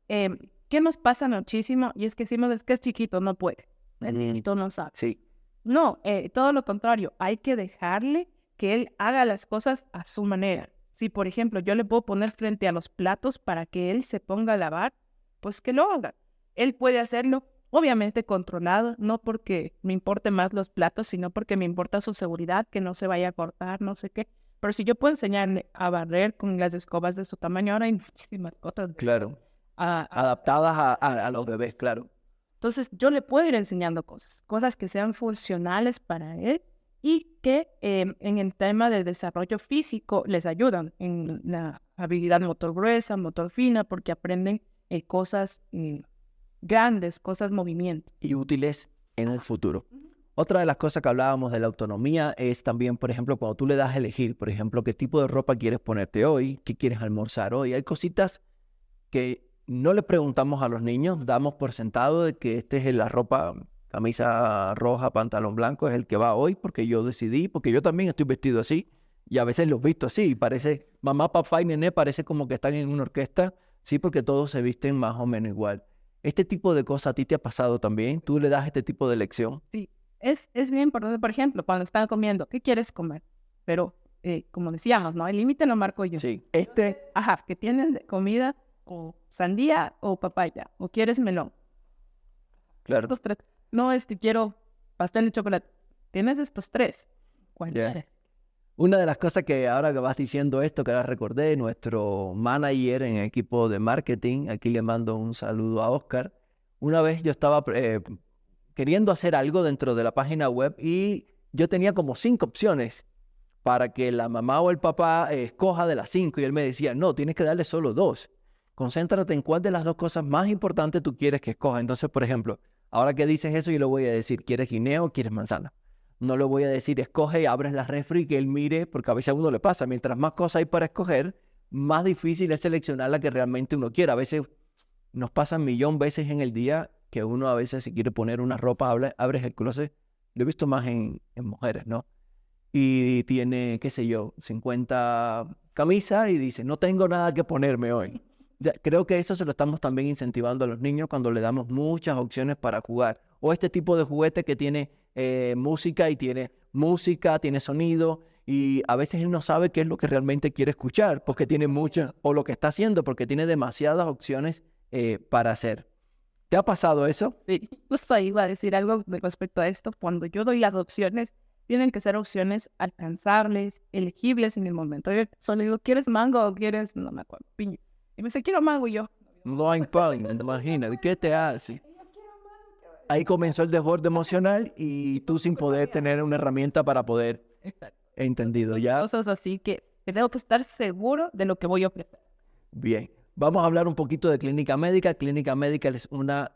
¿qué nos pasa muchísimo? Y es que decimos, es que es chiquito, no puede. El chiquito no sabe. sí, No, todo lo contrario, hay que dejarle que él haga las cosas a su manera. Si, por ejemplo, yo le puedo poner frente a los platos para que él se ponga a lavar, pues que lo haga. Él puede hacerlo, obviamente controlado, no porque me importe más los platos, sino porque me importa su seguridad, que no se vaya a cortar, no sé qué. Pero si yo puedo enseñarle a barrer con las escobas de su tamaño, ahora hay muchísimas cosas. claro, adaptadas a los bebés, claro. Entonces, yo le puedo ir enseñando cosas que sean funcionales para él y que en el tema de desarrollo físico les ayudan en la habilidad motor gruesa, motor fina, porque aprenden cosas grandes, cosas movimientos. Y útiles en el futuro. Otra de las cosas que hablábamos de la autonomía es también, por ejemplo, cuando tú le das a elegir, por ejemplo, qué tipo de ropa quieres ponerte hoy, qué quieres almorzar hoy. Hay cositas que no le preguntamos a los niños, damos por sentado de que este es la ropa, camisa roja, pantalón blanco, es el que va hoy porque yo decidí, porque yo también estoy vestido así y a veces los visto así. Parece, mamá, papá y nené parece como que están en una orquesta, sí, porque todos se visten más o menos igual. Este tipo de cosas a ti te ha pasado también, tú le das este tipo de lección. Sí, es bien importante, por ejemplo, cuando están comiendo, ¿qué quieres comer? Pero, como decíamos, ¿no? El límite lo marco yo. Sí, Ajá, que tienes de comida o sandía o papaya, o quieres melón. claro. Estos tres. No es que quiero pastel de chocolate. Tienes estos tres. ¿Cuál Ya. quieres? Una de las cosas que ahora que vas diciendo esto, que ahora recordé, nuestro manager en el equipo de marketing, aquí le mando un saludo a Oscar. Una vez yo estaba queriendo hacer algo dentro de la página web y yo tenía como 5 opciones para que la mamá o el papá escoja de las 5 y él me decía, no, tienes que darle solo 2. Concéntrate en cuál de las 2 cosas más importantes tú quieres que escoja. Entonces, por ejemplo, ahora que dices eso, yo le voy a decir, ¿quieres guineo o quieres manzana? No le voy a decir, escoge y abres la refri que él mire, porque a veces a uno le pasa. Mientras más cosas hay para escoger, más difícil es seleccionar la que realmente uno quiere. A veces nos pasa 1.000.000 veces en el día que uno a veces si quiere poner una ropa, abres el closet. Lo he visto más en mujeres, ¿no? Y tiene, qué sé yo, 50 camisas y dice, no tengo nada que ponerme hoy. Creo que eso se lo estamos también incentivando a los niños cuando le damos muchas opciones para jugar. O este tipo de juguete que tiene música y tiene sonido y a veces él no sabe qué es lo que realmente quiere escuchar porque tiene muchas, o lo que está haciendo porque tiene demasiadas opciones para hacer. ¿Te ha pasado eso? Sí, justo ahí iba a decir algo respecto a esto. Cuando yo doy las opciones, tienen que ser opciones alcanzables, elegibles en el momento. Yo solo digo, ¿quieres mango o quieres, no me acuerdo, piña? Y me dice, quiero mango y yo. No hay pan, imagínate, ¿qué te hace? Ahí comenzó el desborde emocional y tú sin poder tener una herramienta para poder. Exacto. Entendido, ¿ya? Cosas así que tengo que estar seguro de lo que voy a ofrecer. Bien. Vamos a hablar un poquito de clínica médica. Clínica médica es una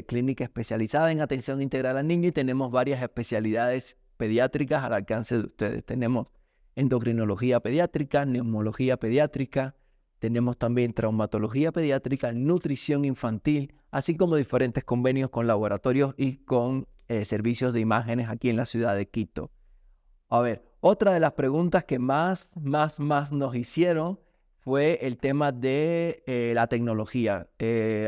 clínica especializada en atención integral al niño y tenemos varias especialidades pediátricas al alcance de ustedes. Tenemos endocrinología pediátrica, neumología pediátrica, tenemos también traumatología pediátrica, nutrición infantil, así como diferentes convenios con laboratorios y con servicios de imágenes aquí en la ciudad de Quito. A ver, otra de las preguntas que más nos hicieron fue el tema de la tecnología.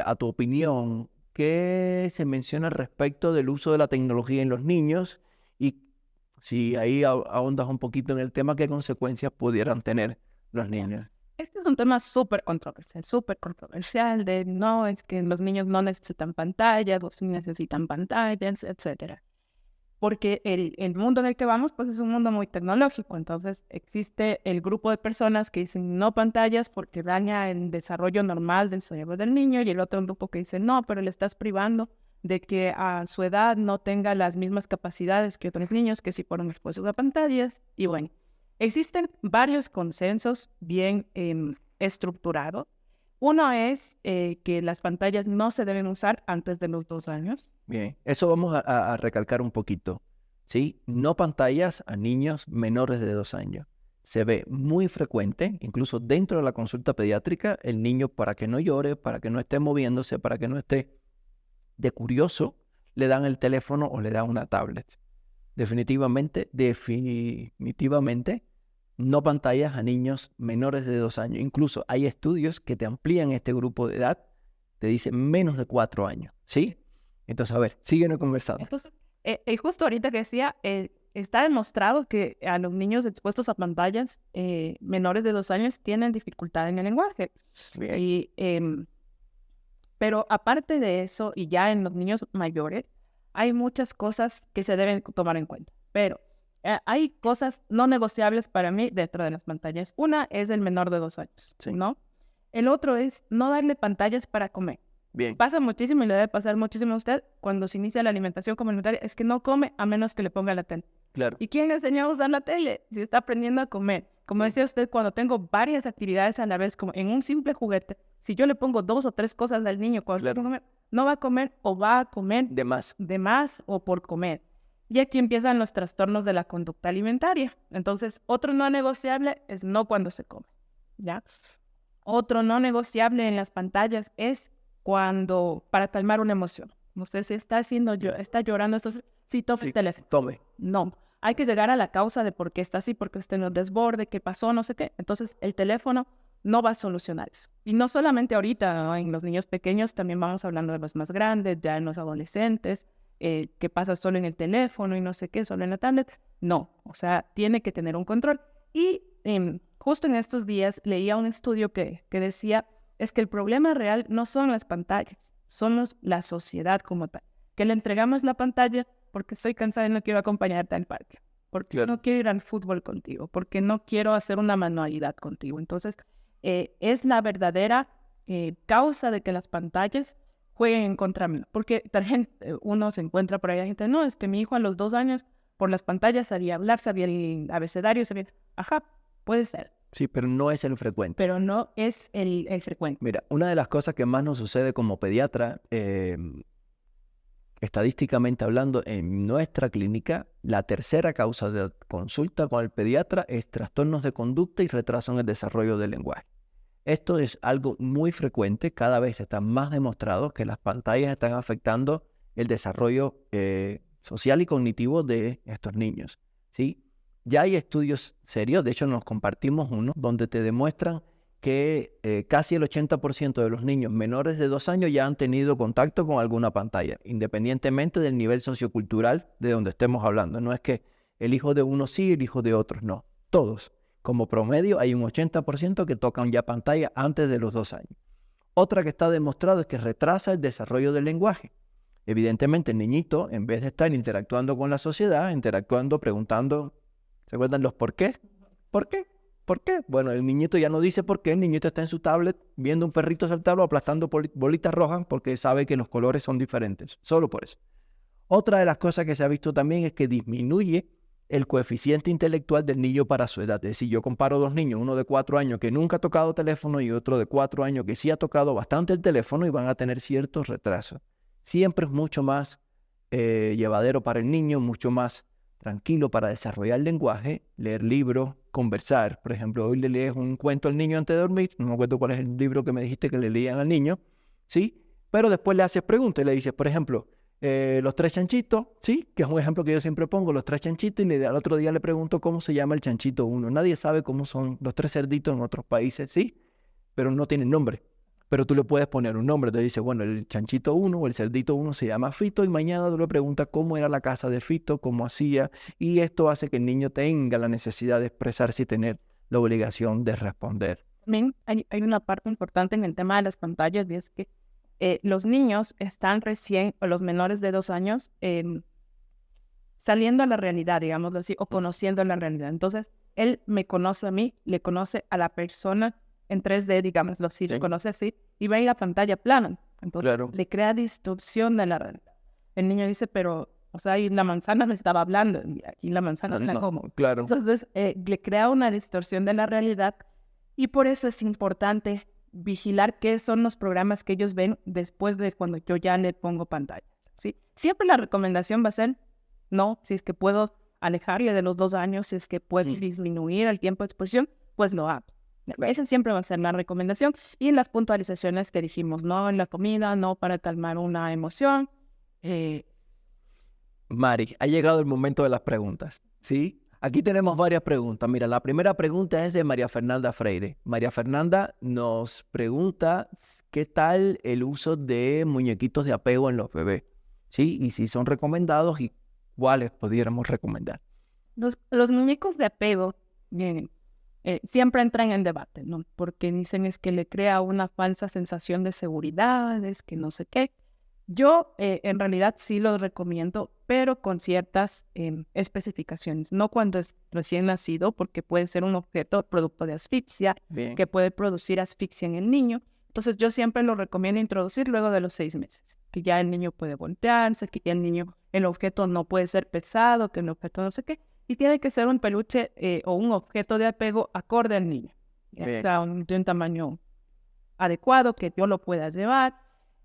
A tu opinión, ¿qué se menciona al respecto del uso de la tecnología en los niños? Y si ahí ahondas un poquito en el tema, ¿qué consecuencias pudieran tener los niños? Este es un tema súper controversial de no, es que los niños no necesitan pantallas, los niños necesitan pantallas, etcétera. Porque el mundo en el que vamos, pues es un mundo muy tecnológico. Entonces existe el grupo de personas que dicen no pantallas porque daña el desarrollo normal del cerebro del niño, y el otro grupo que dice no, pero le estás privando de que a su edad no tenga las mismas capacidades que otros niños que sí fueron expuestos a pantallas. Y bueno, existen varios consensos bien estructurados. Uno es que las pantallas no se deben usar antes de los 2 años. Bien, eso vamos a recalcar un poquito, ¿sí? No pantallas a niños menores de 2 años. Se ve muy frecuente, incluso dentro de la consulta pediátrica, el niño para que no llore, para que no esté moviéndose, para que no esté de curioso, le dan el teléfono o le dan una tablet. Definitivamente, no pantallas a niños menores de 2 años. Incluso hay estudios que te amplían este grupo de edad, te dicen menos de 4 años, ¿sí? Entonces, a ver, síguenos conversando. Entonces, justo ahorita que decía, está demostrado que a los niños expuestos a pantallas menores de 2 años tienen dificultad en el lenguaje. Y, pero aparte de eso, y ya en los niños mayores, hay muchas cosas que se deben tomar en cuenta. Pero hay cosas no negociables para mí dentro de las pantallas. Una es el menor de 2 años, Sí. ¿no? El otro es no darle pantallas para comer. Bien. Pasa muchísimo y le debe pasar muchísimo a usted cuando se inicia la alimentación comunitaria, es que no come a menos que le ponga la tele. Claro. ¿Y quién le enseñó a usar la tele? Si está aprendiendo a comer. Como decía usted, cuando tengo varias actividades a la vez, como en un simple juguete, si yo le pongo 2 o 3 cosas al niño cuando Claro. comer, no va a comer o va a comer De más. de más o por comer. Y aquí empiezan los trastornos de la conducta alimentaria. Entonces, otro no negociable es no cuando se come, ¿ya? Otro no negociable en las pantallas es para calmar una emoción. Usted se está está llorando, sí, tome el teléfono. Tome. No, hay que llegar a la causa de por qué está así, por qué está en el desborde, qué pasó, no sé qué. Entonces, el teléfono no va a solucionar eso. Y no solamente ahorita, ¿no? En los niños pequeños, también vamos hablando de los más grandes, ya en los adolescentes, que pasa solo en el teléfono y no sé qué, solo en la tablet. No, o sea, tiene que tener un control. Y justo en estos días leía un estudio que decía, es que el problema real no son las pantallas, somos la sociedad como tal. Que le entregamos la pantalla porque estoy cansada y no quiero acompañarte al parque, porque no quiero ir al fútbol contigo, porque no quiero hacer una manualidad contigo. Entonces, es la verdadera causa de que las pantallas jueguen en contra mí. Porque uno se encuentra por ahí, gente, no, es que mi hijo a los 2 años por las pantallas sabía hablar, sabía el abecedario, sabía... Ajá, puede ser. Sí, pero no es el frecuente. Pero no es el frecuente. Mira, una de las cosas que más nos sucede como pediatra, estadísticamente hablando, en nuestra clínica, la tercera causa de consulta con el pediatra es trastornos de conducta y retraso en el desarrollo del lenguaje. Esto es algo muy frecuente, cada vez está más demostrado que las pantallas están afectando el desarrollo social y cognitivo de estos niños, ¿sí? Ya hay estudios serios, de hecho nos compartimos uno, donde te demuestran que casi el 80% de los niños menores de 2 años ya han tenido contacto con alguna pantalla, independientemente del nivel sociocultural de donde estemos hablando. No es que el hijo de uno sí, el hijo de otros no, todos. Como promedio hay un 80% que tocan ya pantalla antes de los 2 años. Otra que está demostrado es que retrasa el desarrollo del lenguaje. Evidentemente el niñito, en vez de estar interactuando con la sociedad, interactuando, preguntando, ¿se acuerdan los por qué? ¿Por qué? ¿Por qué? Bueno, el niñito ya no dice por qué, el niñito está en su tablet viendo un perrito saltarlo, aplastando bolitas rojas porque sabe que los colores son diferentes, solo por eso. Otra de las cosas que se ha visto también es que disminuye el coeficiente intelectual del niño para su edad. Es decir, yo comparo 2 niños, uno de 4 años que nunca ha tocado teléfono y otro de 4 años que sí ha tocado bastante el teléfono y van a tener ciertos retrasos. Siempre es mucho más llevadero para el niño, mucho más tranquilo para desarrollar el lenguaje, leer libros, conversar. Por ejemplo, hoy le lees un cuento al niño antes de dormir, no me acuerdo cuál es el libro que me dijiste que le leían al niño, ¿sí? Pero después le haces preguntas y le dices, por ejemplo, los 3 chanchitos, ¿sí? Que es un ejemplo que yo siempre pongo, los 3 chanchitos, y al otro día le pregunto cómo se llama el chanchito 1. Nadie sabe cómo son los 3 cerditos en otros países, ¿sí? Pero no tienen nombre. Pero tú le puedes poner un nombre, te dice, bueno, el chanchito 1 o el cerdito 1 se llama Fito y mañana tú le preguntas cómo era la casa de Fito, cómo hacía, y esto hace que el niño tenga la necesidad de expresarse y tener la obligación de responder. También hay una parte importante en el tema de las pantallas y es que los niños están recién, o los menores de 2 años, saliendo a la realidad, digámoslo así, o conociendo la realidad. Entonces, él me conoce a mí, le conoce a la persona en 3D, digámoslo así, le conoce así, y ve en la pantalla plana. Entonces, le crea distorsión de la realidad. El niño dice, pero, o sea, ahí la manzana me estaba hablando, y aquí la manzana la como. Claro. Entonces, le crea una distorsión de la realidad, y por eso es importante vigilar qué son los programas que ellos ven después de cuando yo ya le pongo pantallas, ¿sí? Siempre la recomendación va a ser, no, si es que puedo alejarle de los 2 años, si es que puedo disminuir el tiempo de exposición, pues lo hago. Esa siempre va a ser la recomendación. Y en las puntualizaciones que dijimos, no en la comida, no para calmar una emoción. Mari, ha llegado el momento de las preguntas, ¿sí? Aquí tenemos varias preguntas. Mira, la primera pregunta es de María Fernanda Freire. María Fernanda nos pregunta qué tal el uso de muñequitos de apego en los bebés, ¿sí? Y si son recomendados y cuáles pudiéramos recomendar. Los muñecos de apego siempre entran en debate, ¿no? Porque dicen es que le crea una falsa sensación de seguridad, es que no sé qué. Yo en realidad sí lo recomiendo, pero con ciertas especificaciones. No cuando es recién nacido, porque puede ser un objeto producto de asfixia, que puede producir asfixia en el niño. Entonces yo siempre lo recomiendo introducir luego de los 6 meses, que ya el niño puede voltearse, que ya el objeto no puede ser pesado, que el objeto no sé qué. y tiene que ser un peluche o un objeto de apego acorde al niño. Bien. O sea, de un tamaño adecuado, que yo lo pueda llevar,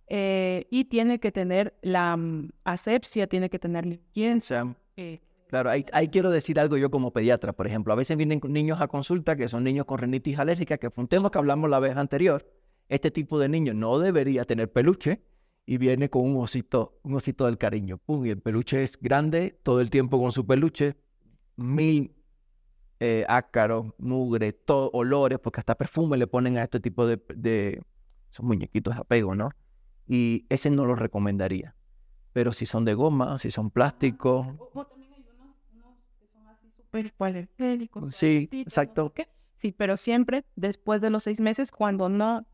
y tiene que tener la asepsia, tiene que tener O limpieza. sea, claro, ahí quiero decir algo yo como pediatra. Por ejemplo, a veces vienen niños a consulta que son niños con rinitis alérgica, que fue un tema que hablamos la vez anterior. Este tipo de niño no debería tener peluche y viene con un osito del cariño. Pum, y el peluche es grande, todo el tiempo con su peluche, mil ácaros, mugre, olores, porque hasta perfume le ponen a este tipo de son muñequitos de apego, ¿no? Y ese no lo recomendaría. Pero si son de goma, si son plásticos, O también hay unos que son así súper hipoalergénicos. sí, suavecitos, no sé exacto. qué. Sí, pero siempre después de los 6 meses, cuando no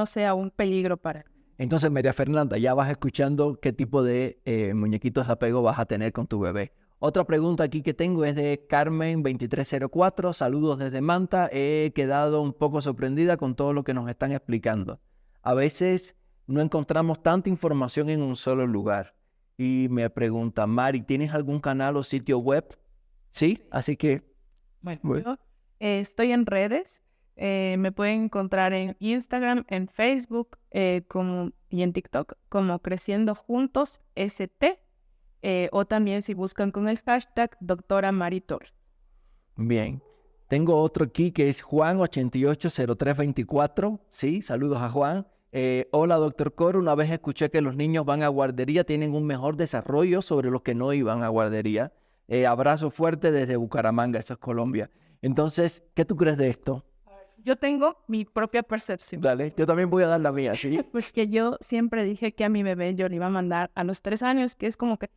sea un peligro para él. Entonces, María Fernanda, ya vas escuchando qué tipo de muñequitos de apego vas a tener con tu bebé. Otra pregunta aquí que tengo es de Carmen2304. Saludos desde Manta. He quedado un poco sorprendida con todo lo que nos están explicando. A veces no encontramos tanta información en un solo lugar. Y me pregunta, Mari, ¿tienes algún canal o sitio web? Sí, así que... Bueno, yo estoy en redes. Me pueden encontrar en Instagram, en Facebook y en TikTok como Creciendo Juntos ST. O también si buscan con el hashtag Doctora Mari Torres. Bien. Tengo otro aquí que es Juan880324. Sí, saludos a Juan. Hola, doctor Coro. Una vez escuché que los niños van a guardería, tienen un mejor desarrollo sobre los que no iban a guardería. Abrazo fuerte desde Bucaramanga, eso es Colombia. Entonces, ¿qué tú crees de esto? Yo tengo mi propia percepción. Dale, yo también voy a dar la mía, ¿sí? Porque yo siempre dije que a mi bebé yo le iba a mandar a los 3 años, que es como que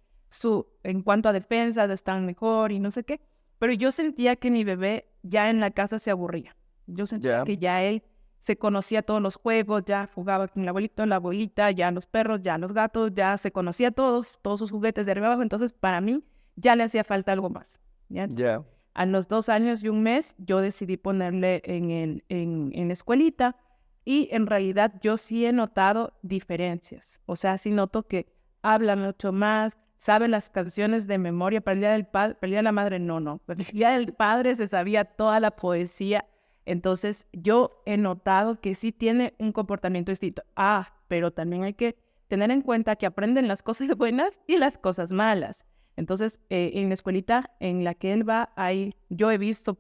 en cuanto a defensa, de estar mejor y no sé qué. Pero yo sentía que mi bebé ya en la casa se aburría. Yo sentía que ya él se conocía todos los juegos, ya jugaba con el abuelito, la abuelita, ya los perros, ya los gatos, ya se conocía todos sus juguetes de arriba abajo. Entonces, para mí, ya le hacía falta algo más. ¿Ya? A los 2 años y 1 mes, yo decidí ponerle en la escuelita y en realidad yo sí he notado diferencias. O sea, sí noto que habla mucho más, sabe las canciones de memoria. Para el Día del Padre, para el Día de la Madre, no. Para el Día del Padre se sabía toda la poesía. Entonces, yo he notado que sí tiene un comportamiento distinto. Pero también hay que tener en cuenta que aprenden las cosas buenas y las cosas malas. Entonces, en la escuelita en la que él va, yo he visto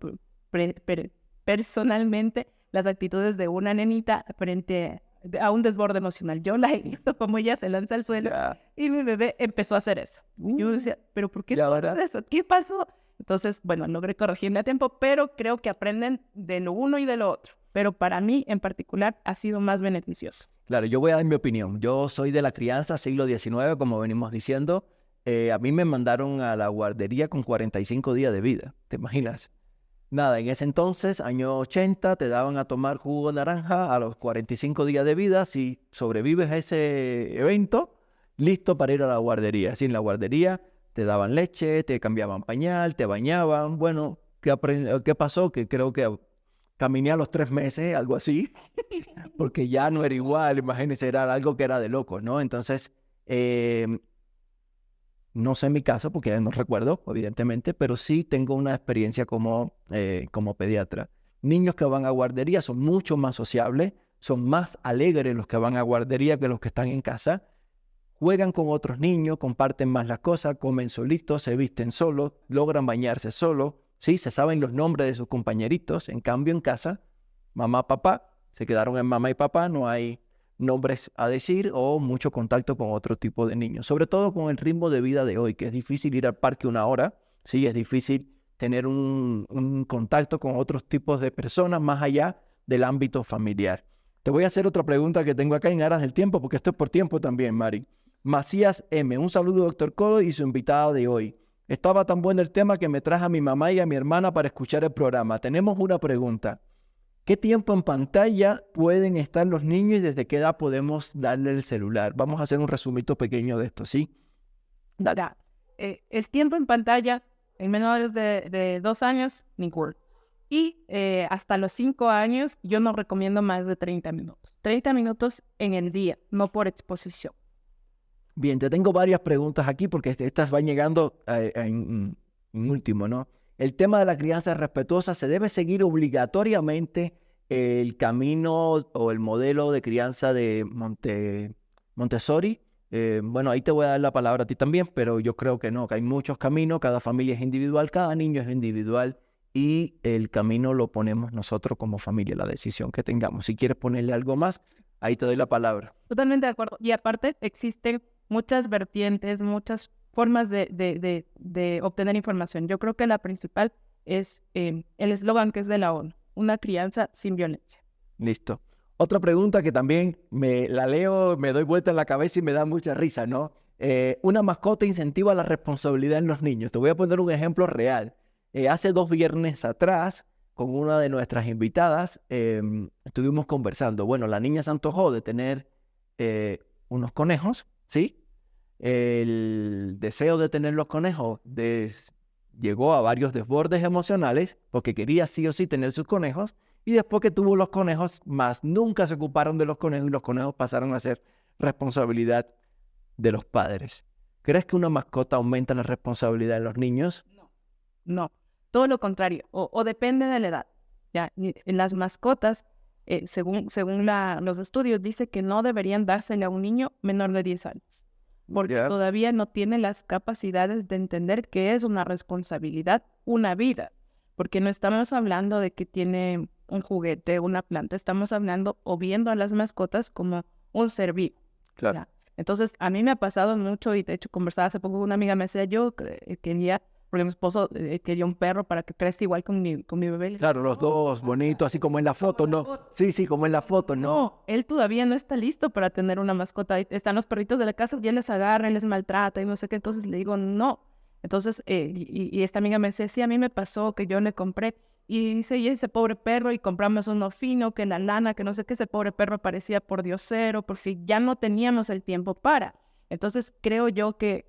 personalmente las actitudes de una nenita frente a un desborde emocional. Yo la he visto como ella se lanza al suelo y mi bebé empezó a hacer eso. Yo decía, ¿pero por qué haces eso? ¿Qué pasó? Entonces, bueno, logré corregirle a tiempo, pero creo que aprenden de lo uno y de lo otro. Pero para mí, en particular, ha sido más beneficioso. Claro, yo voy a dar mi opinión. Yo soy de la crianza siglo XIX, como venimos diciendo. A mí me mandaron a la guardería con 45 días de vida, ¿te imaginas? Nada, en ese entonces, año 80, te daban a tomar jugo de naranja a los 45 días de vida. Si sobrevives a ese evento, listo para ir a la guardería. Si en la guardería te daban leche, te cambiaban pañal, te bañaban. Bueno, ¿qué pasó? Que creo que caminé a los 3 meses, algo así, porque ya no era igual. Imagínense, era algo que era de locos, ¿no? Entonces, no sé en mi caso, porque no recuerdo, evidentemente, pero sí tengo una experiencia como pediatra. Niños que van a guardería son mucho más sociables, son más alegres los que van a guardería que los que están en casa. Juegan con otros niños, comparten más las cosas, comen solitos, se visten solos, logran bañarse solos, ¿sí? Se saben los nombres de sus compañeritos. En cambio, en casa, mamá, papá, se quedaron en mamá y papá, no hay nombres a decir o mucho contacto con otro tipo de niños. Sobre todo con el ritmo de vida de hoy, que es difícil ir al parque 1 hora, sí, es difícil tener un contacto con otros tipos de personas más allá del ámbito familiar. Te voy a hacer otra pregunta que tengo acá en aras del tiempo, porque esto es por tiempo también, Mari. Macías M. Un saludo, doctor Codo, y su invitada de hoy. Estaba tan bueno el tema que me traje a mi mamá y a mi hermana para escuchar el programa. Tenemos una pregunta. ¿Qué tiempo en pantalla pueden estar los niños y desde qué edad podemos darle el celular? Vamos a hacer un resumito pequeño de esto, ¿sí? Dale. El tiempo en pantalla en menores de 2 años, ninguno. Y hasta los 5 años yo no recomiendo más de 30 minutos. 30 minutos en el día, no por exposición. Bien, te tengo varias preguntas aquí porque estas van llegando en último, ¿no? El tema de la crianza respetuosa, ¿se debe seguir obligatoriamente el camino o el modelo de crianza de Montessori? Bueno, ahí te voy a dar la palabra a ti también, pero yo creo que no, que hay muchos caminos, cada familia es individual, cada niño es individual y el camino lo ponemos nosotros como familia, la decisión que tengamos. Si quieres ponerle algo más, ahí te doy la palabra. Totalmente de acuerdo. Y aparte existen muchas vertientes, muchas formas de obtener información. Yo creo que la principal es el eslogan que es de la ONU, una crianza sin violencia. Listo. Otra pregunta que también me la leo, me doy vuelta en la cabeza y me da mucha risa, ¿no? Una mascota incentiva la responsabilidad en los niños. Te voy a poner un ejemplo real. Hace 2 viernes atrás, con una de nuestras invitadas, estuvimos conversando. Bueno, la niña se antojó de tener unos conejos, ¿sí? El deseo de tener los conejos llegó a varios desbordes emocionales porque quería sí o sí tener sus conejos. Y después que tuvo los conejos, más nunca se ocuparon de los conejos y los conejos pasaron a ser responsabilidad de los padres. ¿Crees que una mascota aumenta la responsabilidad de los niños? No, todo lo contrario, o depende de la edad. ¿Ya? En las mascotas, según los estudios, dice que no deberían dársele a un niño menor de 10 años, porque todavía no tiene las capacidades de entender que es una responsabilidad, una vida, porque no estamos hablando de que tiene un juguete, una planta, estamos hablando o viendo a las mascotas como un ser vivo. Claro. ¿Ya? Entonces, a mí me ha pasado mucho, y de hecho conversaba hace poco con una amiga, me decía, yo quería, porque mi esposo quería un perro para que crezca igual con mi bebé. Claro, los dos bonitos, así como en la foto, ¿no? Sí, como en la foto, ¿no? No, él todavía no está listo para tener una mascota. Están los perritos de la casa, ya les agarra, les maltrata y no sé qué, entonces le digo, no. Entonces, y esta amiga me decía, sí, a mí me pasó que yo le compré, y dice, y ese pobre perro, y compramos uno fino, que la lana, que no sé qué, ese pobre perro parecía por diosero, porque ya no teníamos el tiempo para. Entonces, creo yo que,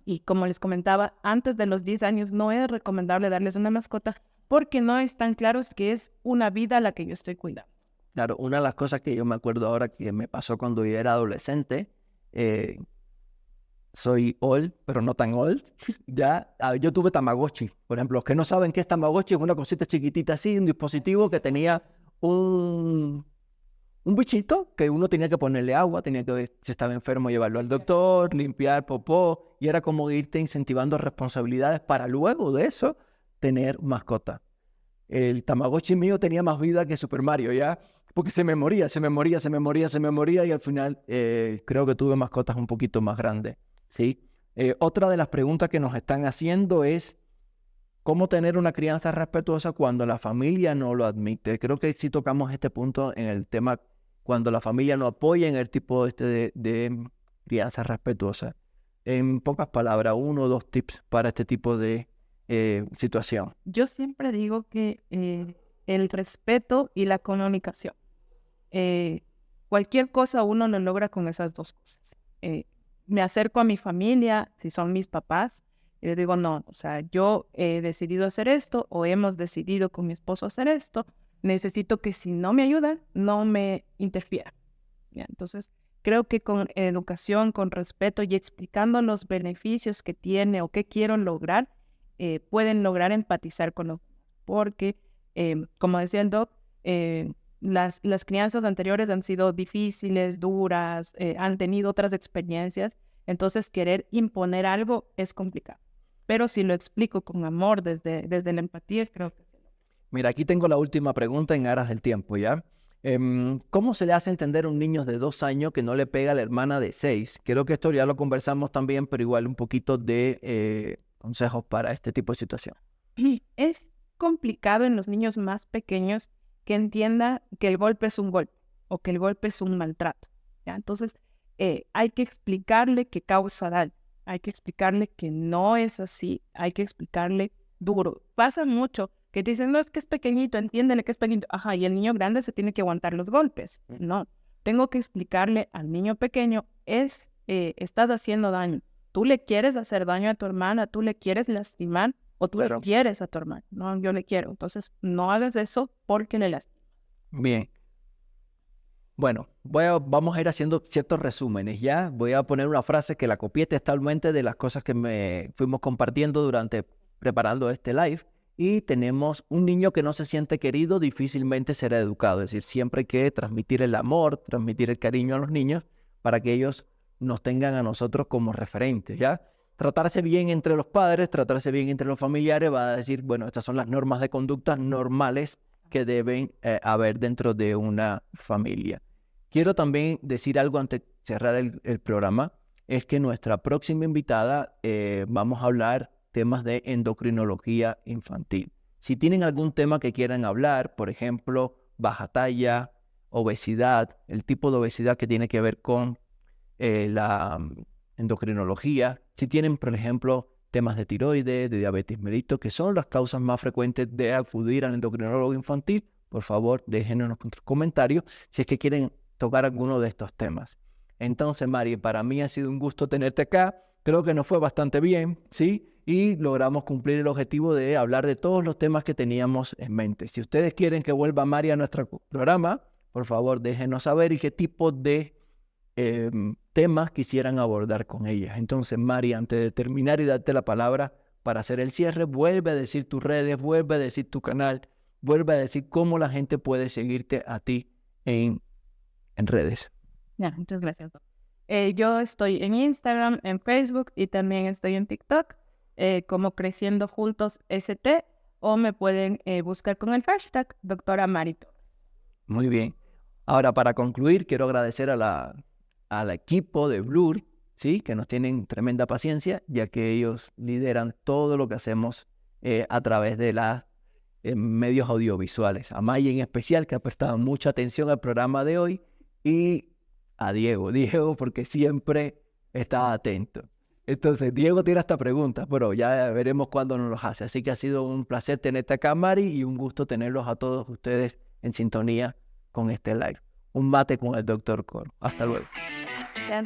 y como les comentaba, antes de los 10 años no es recomendable darles una mascota porque no están claros que es una vida a la que yo estoy cuidando. Claro, una de las cosas que yo me acuerdo ahora que me pasó cuando yo era adolescente, soy old, pero no tan old, ya, yo tuve Tamagotchi. Por ejemplo, los que no saben qué es Tamagotchi, es una cosita chiquitita así, un dispositivo que tenía un bichito que uno tenía que ponerle agua, tenía que ver si estaba enfermo, llevarlo al doctor, limpiar popó, y era como irte incentivando responsabilidades para luego de eso tener mascota. El Tamagotchi mío tenía más vida que Super Mario, ¿ya? Porque se me moría, y al final creo que tuve mascotas un poquito más grandes, ¿sí? Otra de las preguntas que nos están haciendo es ¿cómo tener una crianza respetuosa cuando la familia no lo admite? Creo que sí tocamos este punto en el tema cuando la familia no apoya en el tipo de crianza respetuosa. En pocas palabras, 1 o 2 tips para este tipo de situación. Yo siempre digo que el respeto y la comunicación. Cualquier cosa uno lo logra con esas 2 cosas. Me acerco a mi familia, si son mis papás, y les digo, no, o sea, yo he decidido hacer esto, o hemos decidido con mi esposo hacer esto, necesito que si no me ayudan, no me interfieran. ¿Ya? Entonces, creo que con educación, con respeto y explicando los beneficios que tiene o qué quiero lograr, pueden lograr empatizar con los demás. Porque, como decía el doc, las crianzas anteriores han sido difíciles, duras, han tenido otras experiencias, entonces querer imponer algo es complicado. Pero si lo explico con amor, desde la empatía, creo que sí. Mira, aquí tengo la última pregunta en aras del tiempo, ¿ya? ¿Cómo se le hace entender a un niño de 2 años que no le pega a la hermana de 6? Creo que esto ya lo conversamos también, pero igual un poquito de consejos para este tipo de situación. Es complicado en los niños más pequeños que entienda que el golpe es un golpe o que el golpe es un maltrato, ¿ya? Entonces, hay que explicarle que causa daño, hay que explicarle que no es así, hay que explicarle duro. Pasa mucho que te dicen, no, es que es pequeñito, entiéndele que es pequeñito. Ajá, y el niño grande se tiene que aguantar los golpes. No, tengo que explicarle al niño pequeño, estás haciendo daño. Tú le quieres hacer daño a tu hermana, tú le quieres lastimar, o tú le quieres a tu hermana. No, yo le quiero. Entonces, no hagas eso porque le lastimas. Bien. Bueno, vamos a ir haciendo ciertos resúmenes, ¿ya? Voy a poner una frase que la copié textualmente de las cosas que me fuimos compartiendo durante preparando este live. Y tenemos un niño que no se siente querido, difícilmente será educado. Es decir, siempre hay que transmitir el amor, transmitir el cariño a los niños para que ellos nos tengan a nosotros como referentes, ¿ya? Tratarse bien entre los padres, tratarse bien entre los familiares, va a decir, bueno, estas son las normas de conducta normales que deben haber dentro de una familia. Quiero también decir algo antes de cerrar el programa, es que nuestra próxima invitada vamos a hablar temas de endocrinología infantil. Si tienen algún tema que quieran hablar, por ejemplo, baja talla, obesidad, el tipo de obesidad que tiene que ver con la endocrinología, si tienen, por ejemplo, temas de tiroides, de diabetes mellitus, que son las causas más frecuentes de acudir al endocrinólogo infantil, por favor, déjenos en los comentarios si es que quieren tocar alguno de estos temas. Entonces, Mari, para mí ha sido un gusto tenerte acá. Creo que nos fue bastante bien, ¿sí? Y logramos cumplir el objetivo de hablar de todos los temas que teníamos en mente. Si ustedes quieren que vuelva Mari a nuestro programa, por favor, déjenos saber y qué tipo de temas quisieran abordar con ella. Entonces, Mari, antes de terminar y darte la palabra para hacer el cierre, vuelve a decir tus redes, vuelve a decir tu canal, vuelve a decir cómo la gente puede seguirte a ti en redes. Ya, muchas gracias. Yo estoy en Instagram, en Facebook y también estoy en TikTok como Creciendo Juntos ST, o me pueden buscar con el hashtag Doctora Mari Torres. Muy bien. Ahora, para concluir, quiero agradecer al equipo de Blur, ¿sí? Que nos tienen tremenda paciencia, ya que ellos lideran todo lo que hacemos a través de los medios audiovisuales. A Maya en especial, que ha prestado mucha atención al programa de hoy, y a Diego, porque siempre está atento. Entonces, Diego tiene esta pregunta, pero ya veremos cuándo nos los hace. Así que ha sido un placer tenerte acá, Mari, y un gusto tenerlos a todos ustedes en sintonía con este live. Un mate con el Dr. Coro. Hasta luego. Ya.